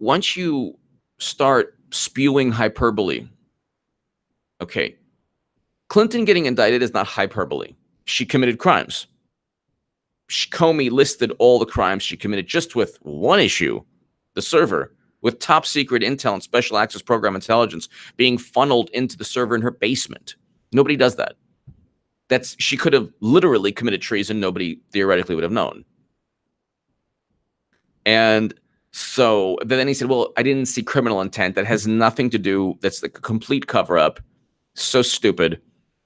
start spewing hyperbole. Okay. Clinton getting indicted is not hyperbole. She committed crimes. Comey listed all the crimes she committed just with one issue, the server, with top secret intel and special access program intelligence being funneled into the server in her basement. Nobody does that. She could have literally committed treason. Nobody theoretically would have known. And So then he said, well, I didn't see criminal intent. That has nothing to do. That's the complete cover up. So stupid.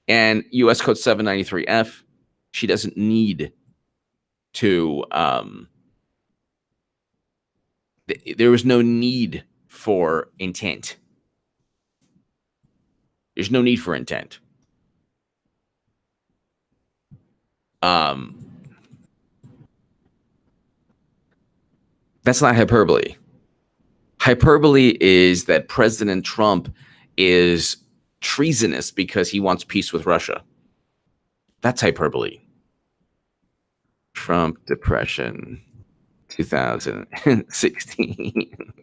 And US Code 793F, she doesn't need to, there was no need for intent. There's no need for intent. That's not hyperbole. Hyperbole is that President Trump is treasonous because he wants peace with Russia. That's hyperbole. Trump depression 2016.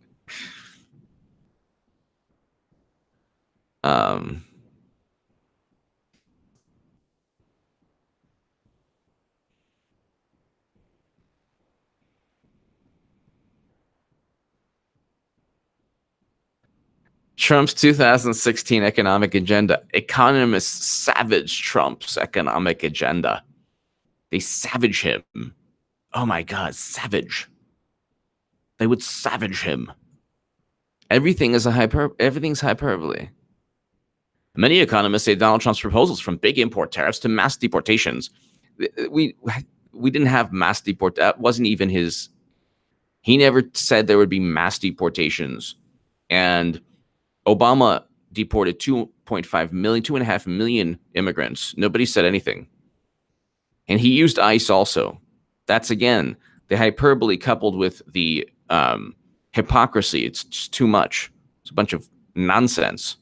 Trump's 2016 economic agenda. Economists savage Trump's economic agenda. They savage him. Oh my God, savage. They would savage him. Everything's hyperbole. Many economists say Donald Trump's proposals, from big import tariffs to mass deportations. We didn't have mass deport. That wasn't even his. He never said there would be mass deportations. And Obama deported 2.5 million immigrants. Nobody said anything. And he used ICE also. That's, again, the hyperbole coupled with the hypocrisy. It's just too much. It's a bunch of nonsense.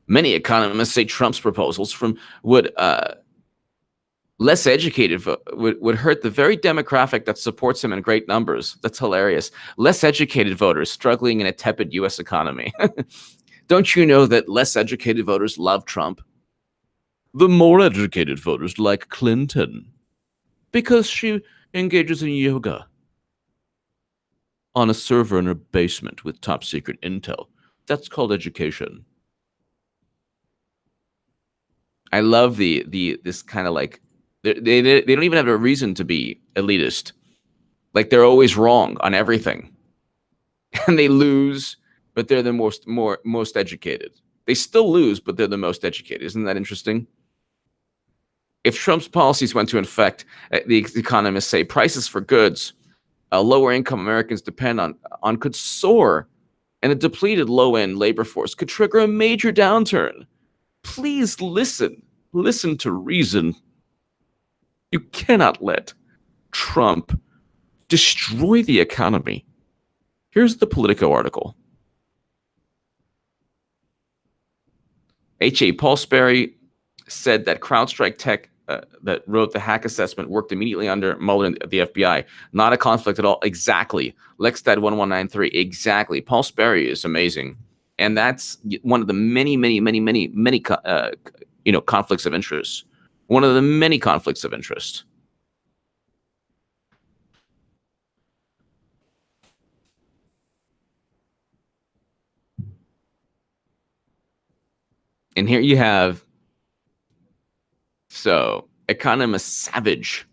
Many economists say Trump's proposals would less educated would hurt the very demographic that supports him in great numbers. That's hilarious. Less educated voters struggling in a tepid U.S. economy. Don't you know that less educated voters love Trump? The more educated voters like Clinton because she engages in yoga on a server in her basement with top secret intel. That's called education. I love this kind of like, they don't even have a reason to be elitist. Like, they're always wrong on everything. And they lose, but they're the most educated. They still lose, but they're the most educated. Isn't that interesting? If Trump's policies went into effect, the economists say prices for goods lower income Americans depend on could soar, and a depleted low-end labor force could trigger a major downturn. Please listen to reason. You cannot let Trump destroy the economy. Here's the Politico article. H.A. Paul Sperry said that CrowdStrike Tech that wrote the hack assessment worked immediately under Mueller and the FBI. Not a conflict at all. Exactly. Lexstat 1193. Exactly. Paul Sperry is amazing. And that's one of the many conflicts of interest. One of the many conflicts of interest. And here you have, so, economist savage.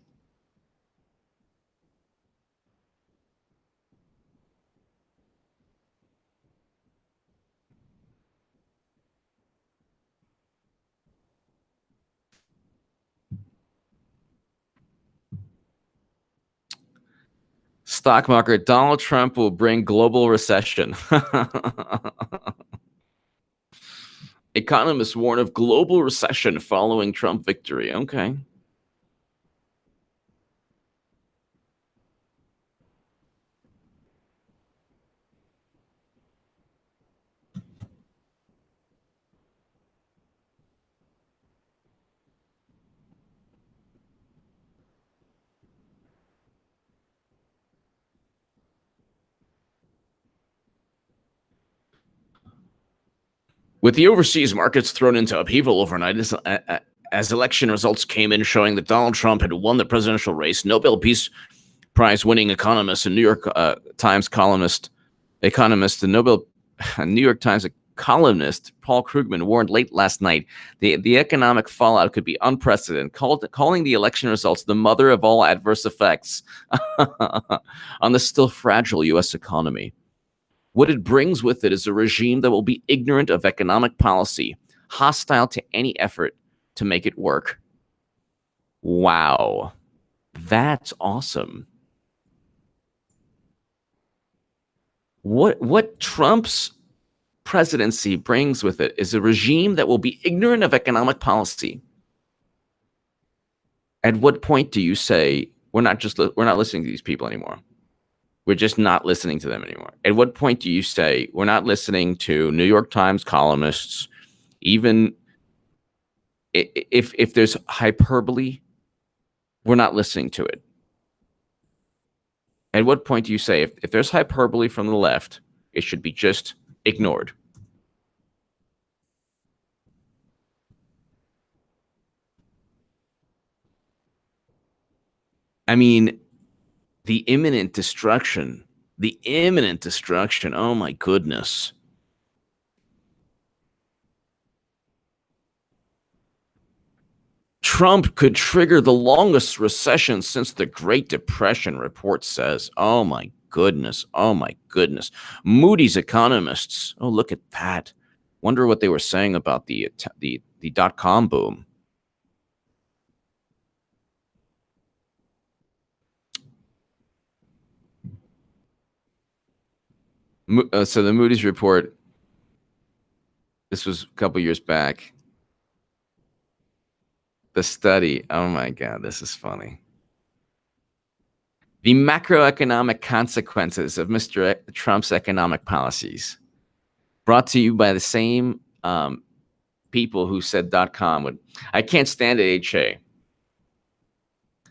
Stock market, Donald Trump will bring global recession. Economists warn of global recession following Trump victory. Okay. With the overseas markets thrown into upheaval overnight as election results came in showing that Donald Trump had won the presidential race, Nobel Peace Prize winning economist and New York Times columnist, economist, the New York Times columnist Paul Krugman warned late last night the economic fallout could be unprecedented, calling the election results the mother of all adverse effects on the still fragile U.S. economy. What it brings with it is a regime that will be ignorant of economic policy, hostile to any effort to make it work. Wow, that's awesome. What Trump's presidency brings with it is a regime that will be ignorant of economic policy. At what point do you say we're not listening to these people anymore? We're just not listening to them anymore. At what point do you say we're not listening to New York Times columnists, even if there's hyperbole, we're not listening to it? At what point do you say if there's hyperbole from the left, it should be just ignored? I mean, the imminent destruction. Oh my goodness. Trump could trigger the longest recession since the Great Depression, report says. Oh my goodness. Moody's economists. Oh, look at that. Wonder what they were saying about the dot-com boom. So the Moody's report, this was a couple years back. The study, oh my God, this is funny. The macroeconomic consequences of Mr. Trump's economic policies, brought to you by the same people who said .com would. I can't stand it, HA.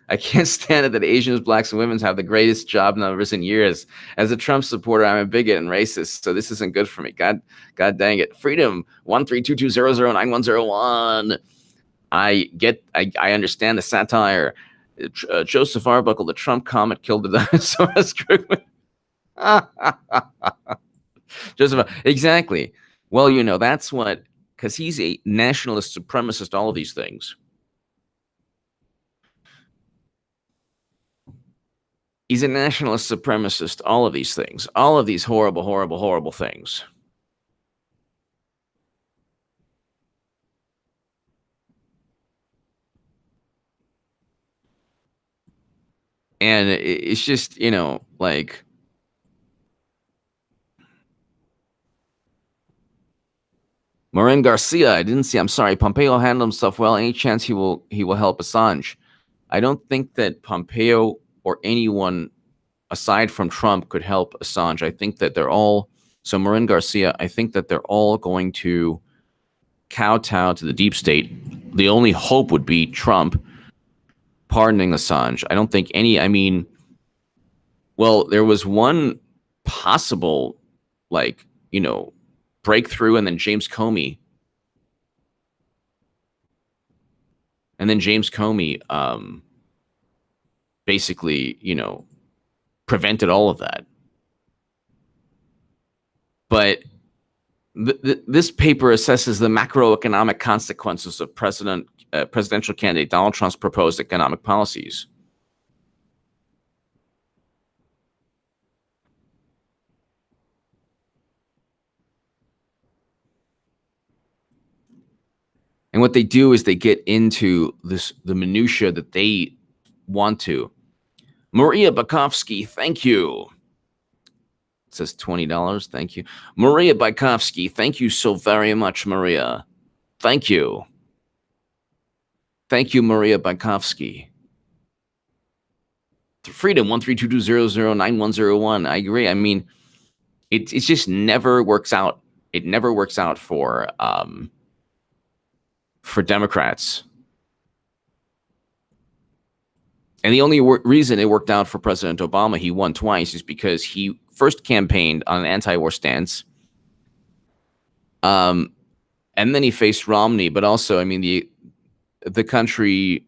I can't stand it that Asians, blacks, and women have the greatest job numbers in years. As a Trump supporter, I'm a bigot and racist, so this isn't good for me. God dang it. Freedom 13220091101. I understand the satire. Joseph Arbuckle, the Trump comet killed the dinosaurs. Joseph, exactly. Well, you know, that's what, because he's a nationalist supremacist, all of these things. He's a nationalist supremacist, all of these things, all of these horrible, horrible, horrible things. And it's just, you know, like, Marin Garcia, I didn't see. I'm sorry. Pompeo handled himself well. Any chance he will help Assange? I don't think that Pompeo or anyone aside from Trump could help Assange. I think that they're all, so Marin Garcia, I think that they're all going to kowtow to the deep state. The only hope would be Trump pardoning Assange. I don't think any, I mean, well, there was one possible, like, you know, breakthrough, and then James Comey. Basically, you know, prevented all of that. But this paper assesses the macroeconomic consequences of presidential candidate Donald Trump's proposed economic policies. And what they do is they get into the minutia that they want to. Maria Bakovsky, thank you. It says $20. Thank you. Maria Bakovsky, thank you so very much, Maria. Thank you. Thank you, Maria Bakovsky. Freedom 13220091101. I agree. I mean, it just never works out. It never works out for Democrats. And the only reason it worked out for President Obama, he won twice, is because he first campaigned on an anti-war stance. And then he faced Romney. But also, I mean, the country,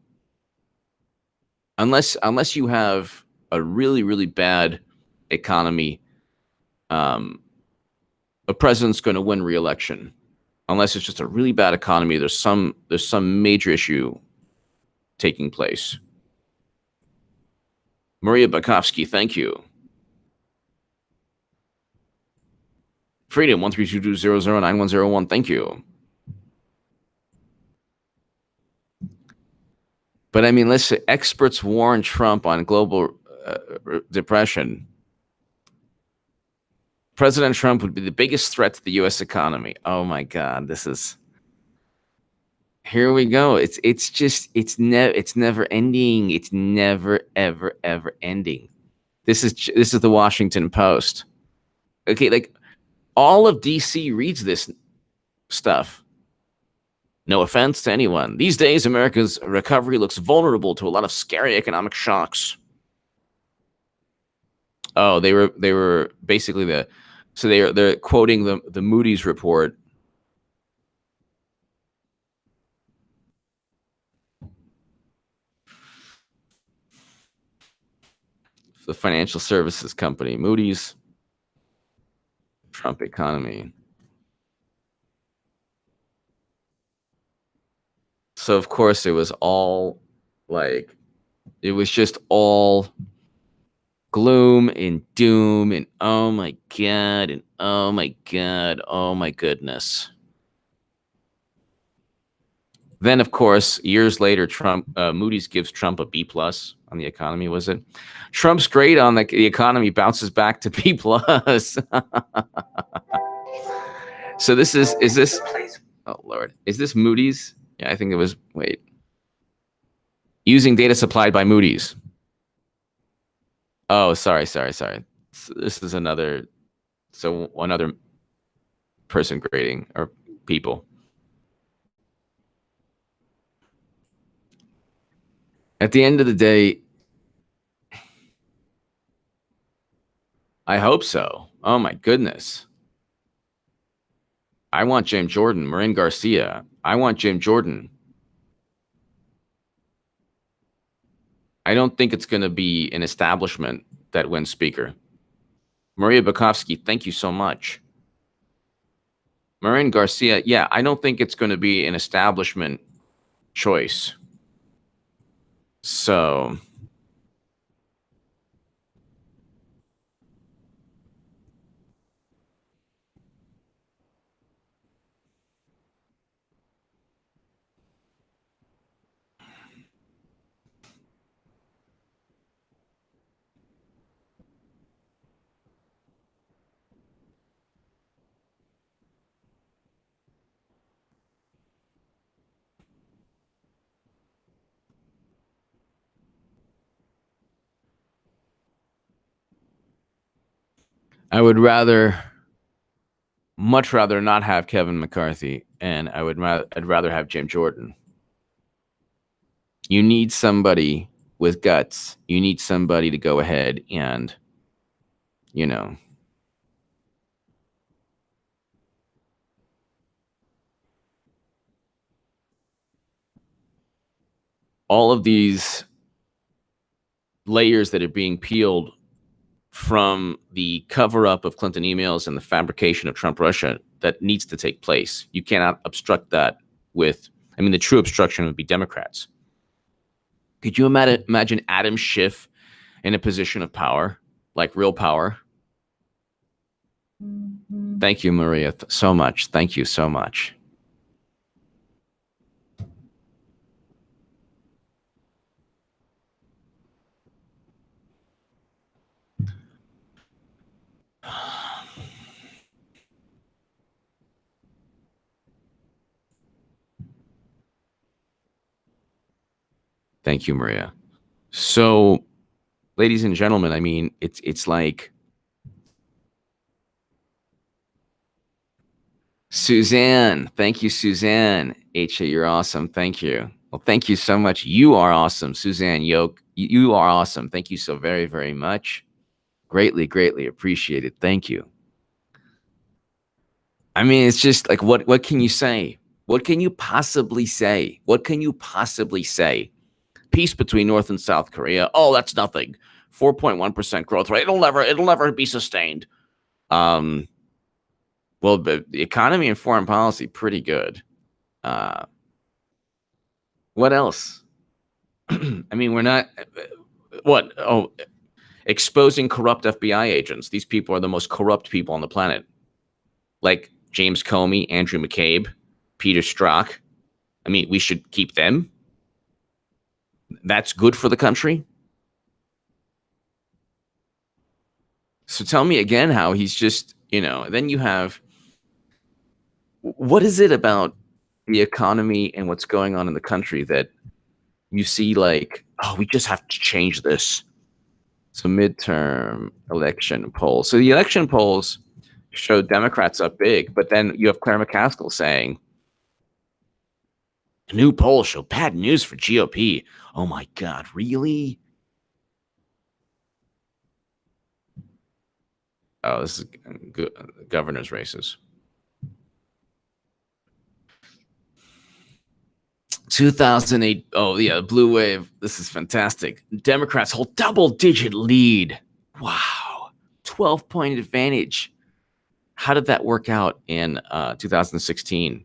unless you have a really, really bad economy, a president's going to win re-election unless it's just a really bad economy. There's some major issue taking place. Maria Bakovsky, thank you. Freedom 13220091001, thank you. But I mean, listen, experts warn Trump on global depression. President Trump would be the biggest threat to the U.S. economy. Oh my God, this is. Here we go. It's never ending. It's never ever ending. This is the Washington Post. Okay, like all of DC reads this stuff. No offense to anyone. These days, America's recovery looks vulnerable to a lot of scary economic shocks. Oh, they were basically they're quoting the Moody's report. The financial services company, Moody's, Trump economy. So of course it was all like, it was just all gloom and doom and oh my God and oh my God, oh my goodness. Then of course, years later, Moody's gives Trump a B+ on the economy. Was it? Trump's great on the economy, bounces back to B+. So is this? Oh Lord, is this Moody's? Yeah, I think it was. Wait, using data supplied by Moody's. Oh, sorry. So this is another person grading or people. At the end of the day, I hope so. Oh my goodness. I want James Jordan, Marin Garcia. I want Jim Jordan. I don't think it's going to be an establishment that wins Speaker. Maria Bakovsky, thank you so much. Marin Garcia, yeah, I don't think it's going to be an establishment choice. So I would much rather not have Kevin McCarthy, and I'd rather have Jim Jordan. You need somebody with guts. You need somebody to go ahead and, you know, all of these layers that are being peeled from the cover-up of Clinton emails and the fabrication of Trump Russia that needs to take place. You cannot obstruct that with, I mean, the true obstruction would be Democrats. Could you imagine Adam Schiff in a position of power, like real power? Thank you, Maria, so much. Thank you so much. Thank you, Maria. So, ladies and gentlemen, I mean, it's like Suzanne. Thank you, Suzanne. H.A., you're awesome. Thank you. Well, thank you so much. You are awesome, Suzanne Yoke. You are awesome. Thank you so very, very much. Greatly, greatly appreciated. Thank you. I mean, it's just like, what can you say? What can you possibly say? What can you possibly say? Peace between North and South Korea. Oh, that's nothing. 4.1% growth rate. It'll never be sustained. What Well, but the economy and foreign policy, pretty good. What else? I mean, we're not. What? Oh, exposing corrupt FBI agents. These people are the most corrupt people on the planet. Like James Comey, Andrew McCabe, Peter Strzok. I mean, we should keep them. That's good for the country. So tell me again how he's just, then you have, what is it about the economy and what's going on in the country that you see like, oh, we just have to change this. So midterm election polls. So the election polls show Democrats up big, but then you have Claire McCaskill saying, new polls show bad news for GOP. Oh my God, really? Oh, this is governor's races. 2008. Oh, yeah, blue wave. This is fantastic. Democrats hold double-digit lead. Wow. 12-point advantage. How did that work out in 2016?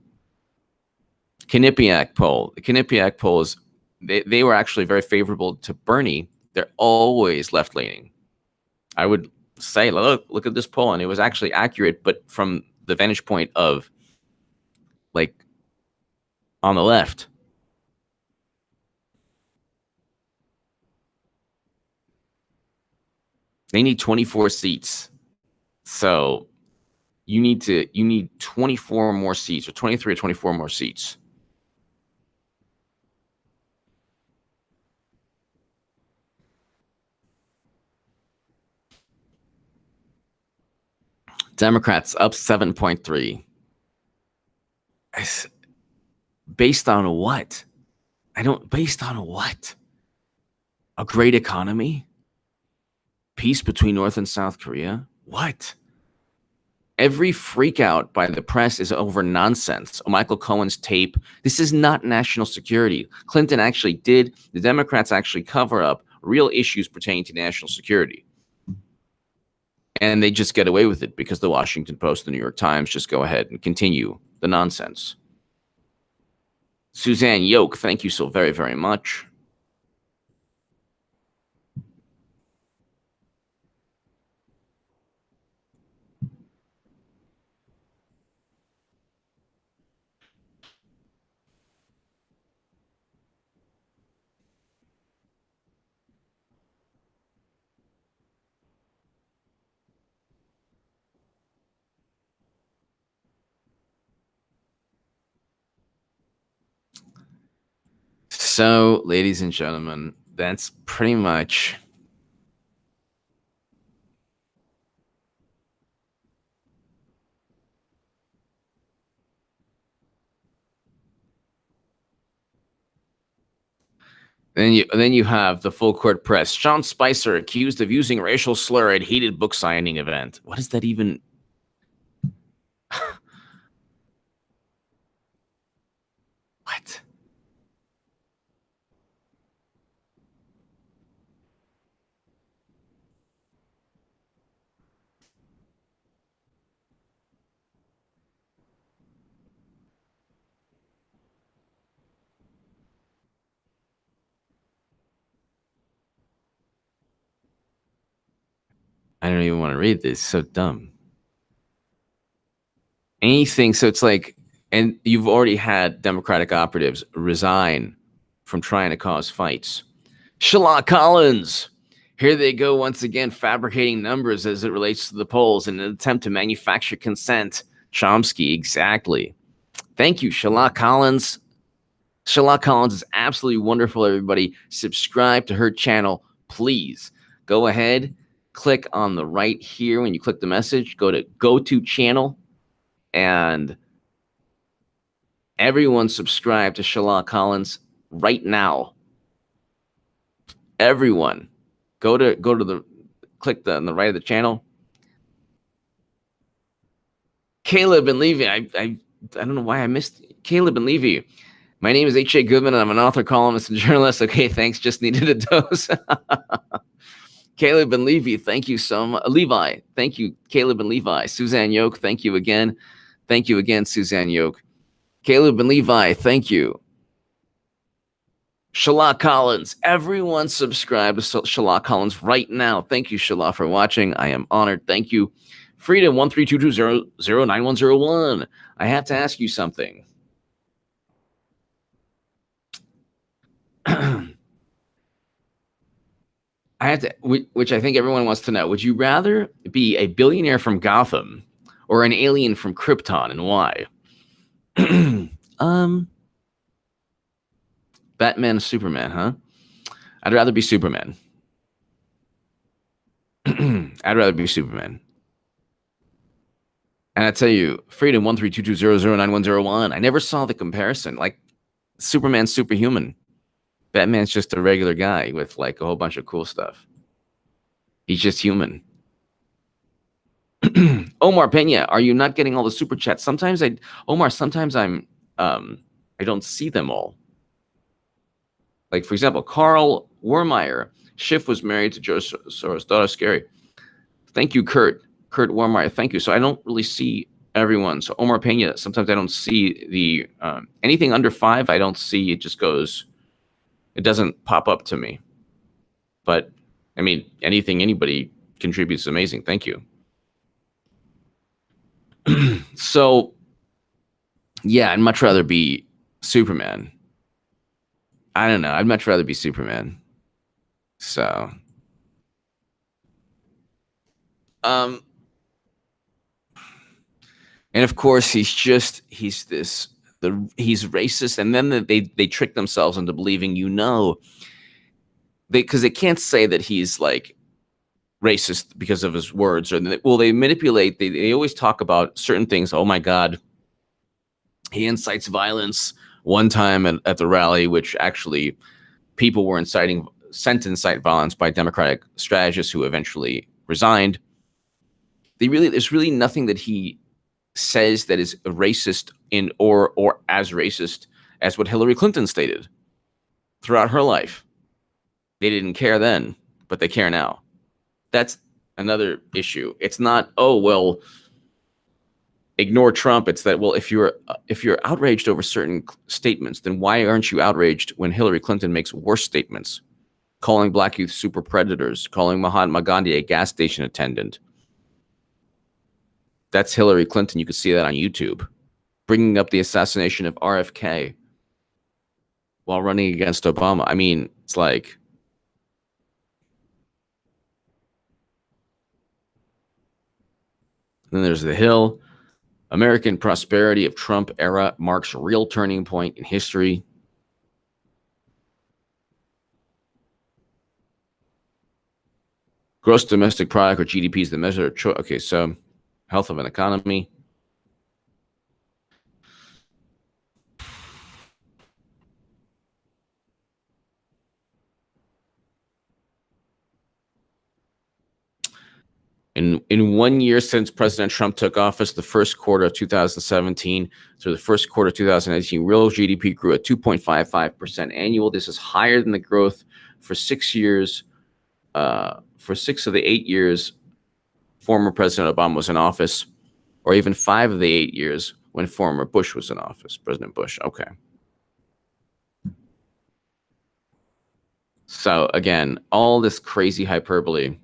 Quinnipiac poll. The Quinnipiac polls, they were actually very favorable to Bernie. They're always left-leaning. I would say, look at this poll, and it was actually accurate, but from the vantage point of, like, on the left. They need 24 seats. So you need 24 more seats, or 23 or 24 more seats. Democrats up 7.3. Based on what? Based on what? A great economy? Peace between North and South Korea? What? Every freak out by the press is over nonsense. Michael Cohen's tape. This is not national security. Clinton actually did. The Democrats actually cover up real issues pertaining to national security. And they just get away with it because the Washington Post, the New York Times just go ahead and continue the nonsense. Suzanne Yoke, thank you so very, very much. So, ladies and gentlemen, that's pretty much then you have the full court press. Sean Spicer accused of using racial slur at heated book signing event. What does that even what? I don't even want to read this. It's so dumb. Anything. So it's like, and you've already had Democratic operatives resign from trying to cause fights. Sherlock Collins. Here they go once again, fabricating numbers as it relates to the polls in an attempt to manufacture consent. Chomsky, exactly. Thank you, Sherlock Collins. Sherlock Collins is absolutely wonderful, everybody. Subscribe to her channel, please. Go ahead, click on the right here when you click the message. Go to channel, and everyone subscribe to Sherlock Collins right now. Everyone. Go to the click on the right of the channel. Caleb and Levy. I don't know why I missed Caleb and Levy. My name is Goodman, and I'm an author, columnist, and journalist. Okay, thanks. Just needed a dose. Caleb and Levi, thank you so much. Levi, thank you. Caleb and Levi. Suzanne Yoke, thank you again. Thank you again, Suzanne Yoke. Caleb and Levi, thank you. Shala Collins, everyone subscribe to Shala Collins right now. Thank you, Shala, for watching. I am honored. Thank you. Freedom 132209101. I have to ask you something. I have to, which I think everyone wants to know. Would you rather be a billionaire from Gotham or an alien from Krypton, and why? Batman, Superman, huh? I'd rather be Superman. I'd rather be Superman. And I tell you, Freedom 13220091001. I never saw the comparison. Like, Superman's superhuman. Batman's just a regular guy with like a whole bunch of cool stuff. He's just human. Omar Pena, are you not getting all the super chats? Sometimes I don't see them all. Like, for example, Carl Warmeyer. Schiff was married to Joe Soros' daughter. Scary. Thank you, Kurt. Kurt Warmeyer, thank you. So I don't really see everyone. So Omar Pena, sometimes I don't see the anything under 5. I don't see. It just goes. It doesn't pop up to me. But I mean, anything anybody contributes is amazing. Thank you. So yeah, I'd much rather be Superman. I don't know. I'd much rather be Superman. So and of course he's racist, and then they trick themselves into believing, because they can't say that he's like racist because of his words, or they manipulate. They always talk about certain things. Oh my God, he incites violence one time at the rally, which actually people were sent to incite violence by Democratic strategists who eventually resigned. There's really nothing that he says that is racist or as racist as what Hillary Clinton stated throughout her life. They didn't care then, but they care now. That's another issue. It's not, oh, well, ignore Trump. It's that, well, if you're outraged over certain statements, then why aren't you outraged when Hillary Clinton makes worse statements, calling black youth super predators, calling Mahatma Gandhi a gas station attendant? That's Hillary Clinton. You can see that on YouTube. Bringing up the assassination of RFK while running against Obama. I mean, it's like, then there's The Hill. American prosperity of Trump era marks real turning point in history. Gross domestic product, or GDP, is the measure of choice. Okay, so health of an economy. In 1 year since President Trump took office, the first quarter of 2017 through the first quarter of 2018, real GDP grew at 2.55% annual. This is higher than the growth for 6 years. For 6 of the 8 years former President Obama was in office, or even 5 of the 8 years when former Bush was in office, President Bush. Okay. So again, all this crazy hyperbole.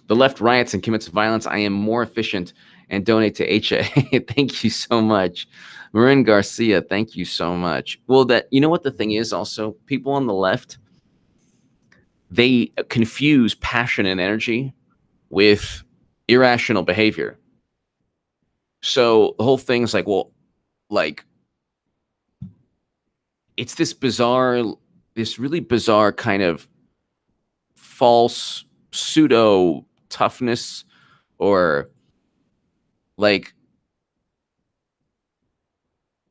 The left riots and commits violence. I am more efficient and donate to HA. Thank you so much. Marin Garcia, thank you so much. Well, you know what the thing is also? People on the left, they confuse passion and energy with irrational behavior. So the whole thing is like, well, like, it's this really bizarre kind of false pseudo toughness, or like,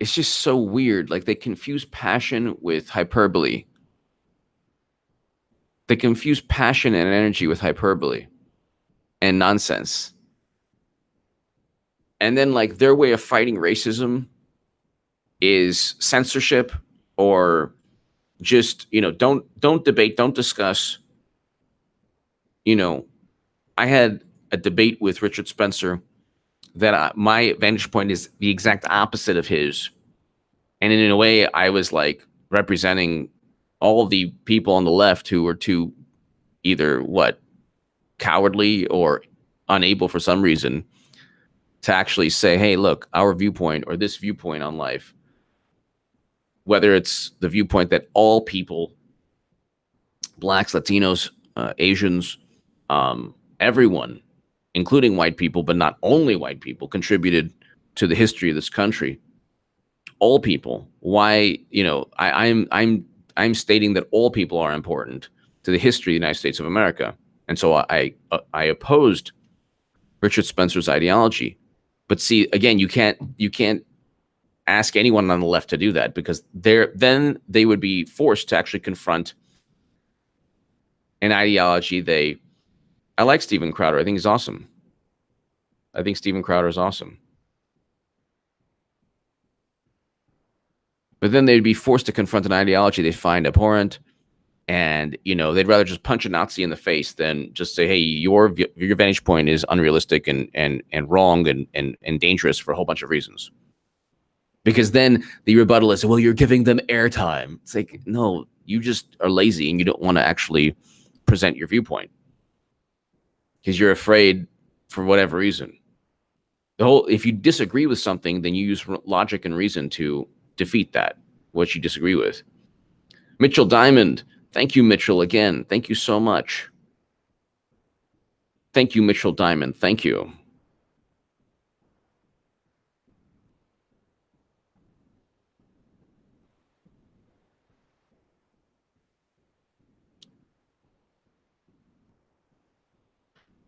it's just so weird. Like, they confuse passion with hyperbole. They confuse passion and energy with hyperbole and nonsense. And then, like, their way of fighting racism is censorship, or just, don't debate, don't discuss, you know, I had a debate with Richard Spencer that my vantage point is the exact opposite of his. And in a way, I was like representing all of the people on the left who were too either cowardly or unable for some reason to actually say, hey, look, our viewpoint or this viewpoint on life, whether it's the viewpoint that all people, blacks, Latinos, Asians, everyone, including white people, but not only white people, contributed to the history of this country. All people. Why, I'm stating that all people are important to the history of the United States of America. And so I opposed Richard Spencer's ideology. But see, again, you can't ask anyone on the left to do that, because then they would be forced to actually confront an ideology. I like Steven Crowder. I think he's awesome. I think Steven Crowder is awesome. But then they'd be forced to confront an ideology they find abhorrent, and they'd rather just punch a Nazi in the face than just say, "Hey, your vantage point is unrealistic and wrong and dangerous for a whole bunch of reasons." Because then the rebuttal is, "Well, you're giving them airtime." It's like, no, you just are lazy and you don't want to actually present your viewpoint because you're afraid for whatever reason. If you disagree with something, then you use logic and reason to defeat what you disagree with. Mitchell Diamond, thank you, Mitchell, again. Thank you so much. Thank you, Mitchell Diamond. Thank you.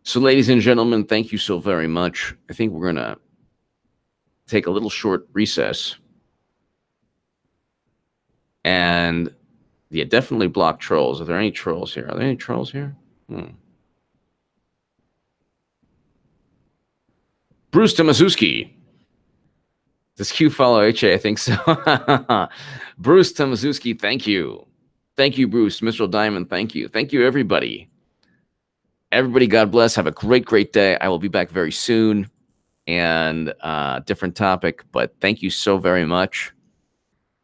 So, ladies and gentlemen, thank you so very much. I think we're going to take a little short recess. And yeah, definitely block trolls. Are there any trolls here? Are there any trolls here? Bruce Tomaszewski. Does Q follow HA? I think so. Bruce Tomaszewski, thank you. Thank you, Bruce. Mitchell Diamond, thank you. Thank you, everybody. Everybody, God bless. Have a great, great day. I will be back very soon. And different topic, but thank you so very much.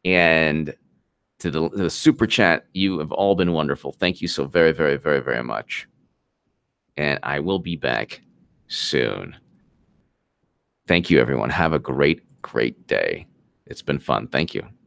And to the super chat, you have all been wonderful. Thank you so very, very, very, very much. And I will be back soon. Thank you, everyone. Have a great, great day. It's been fun. Thank you.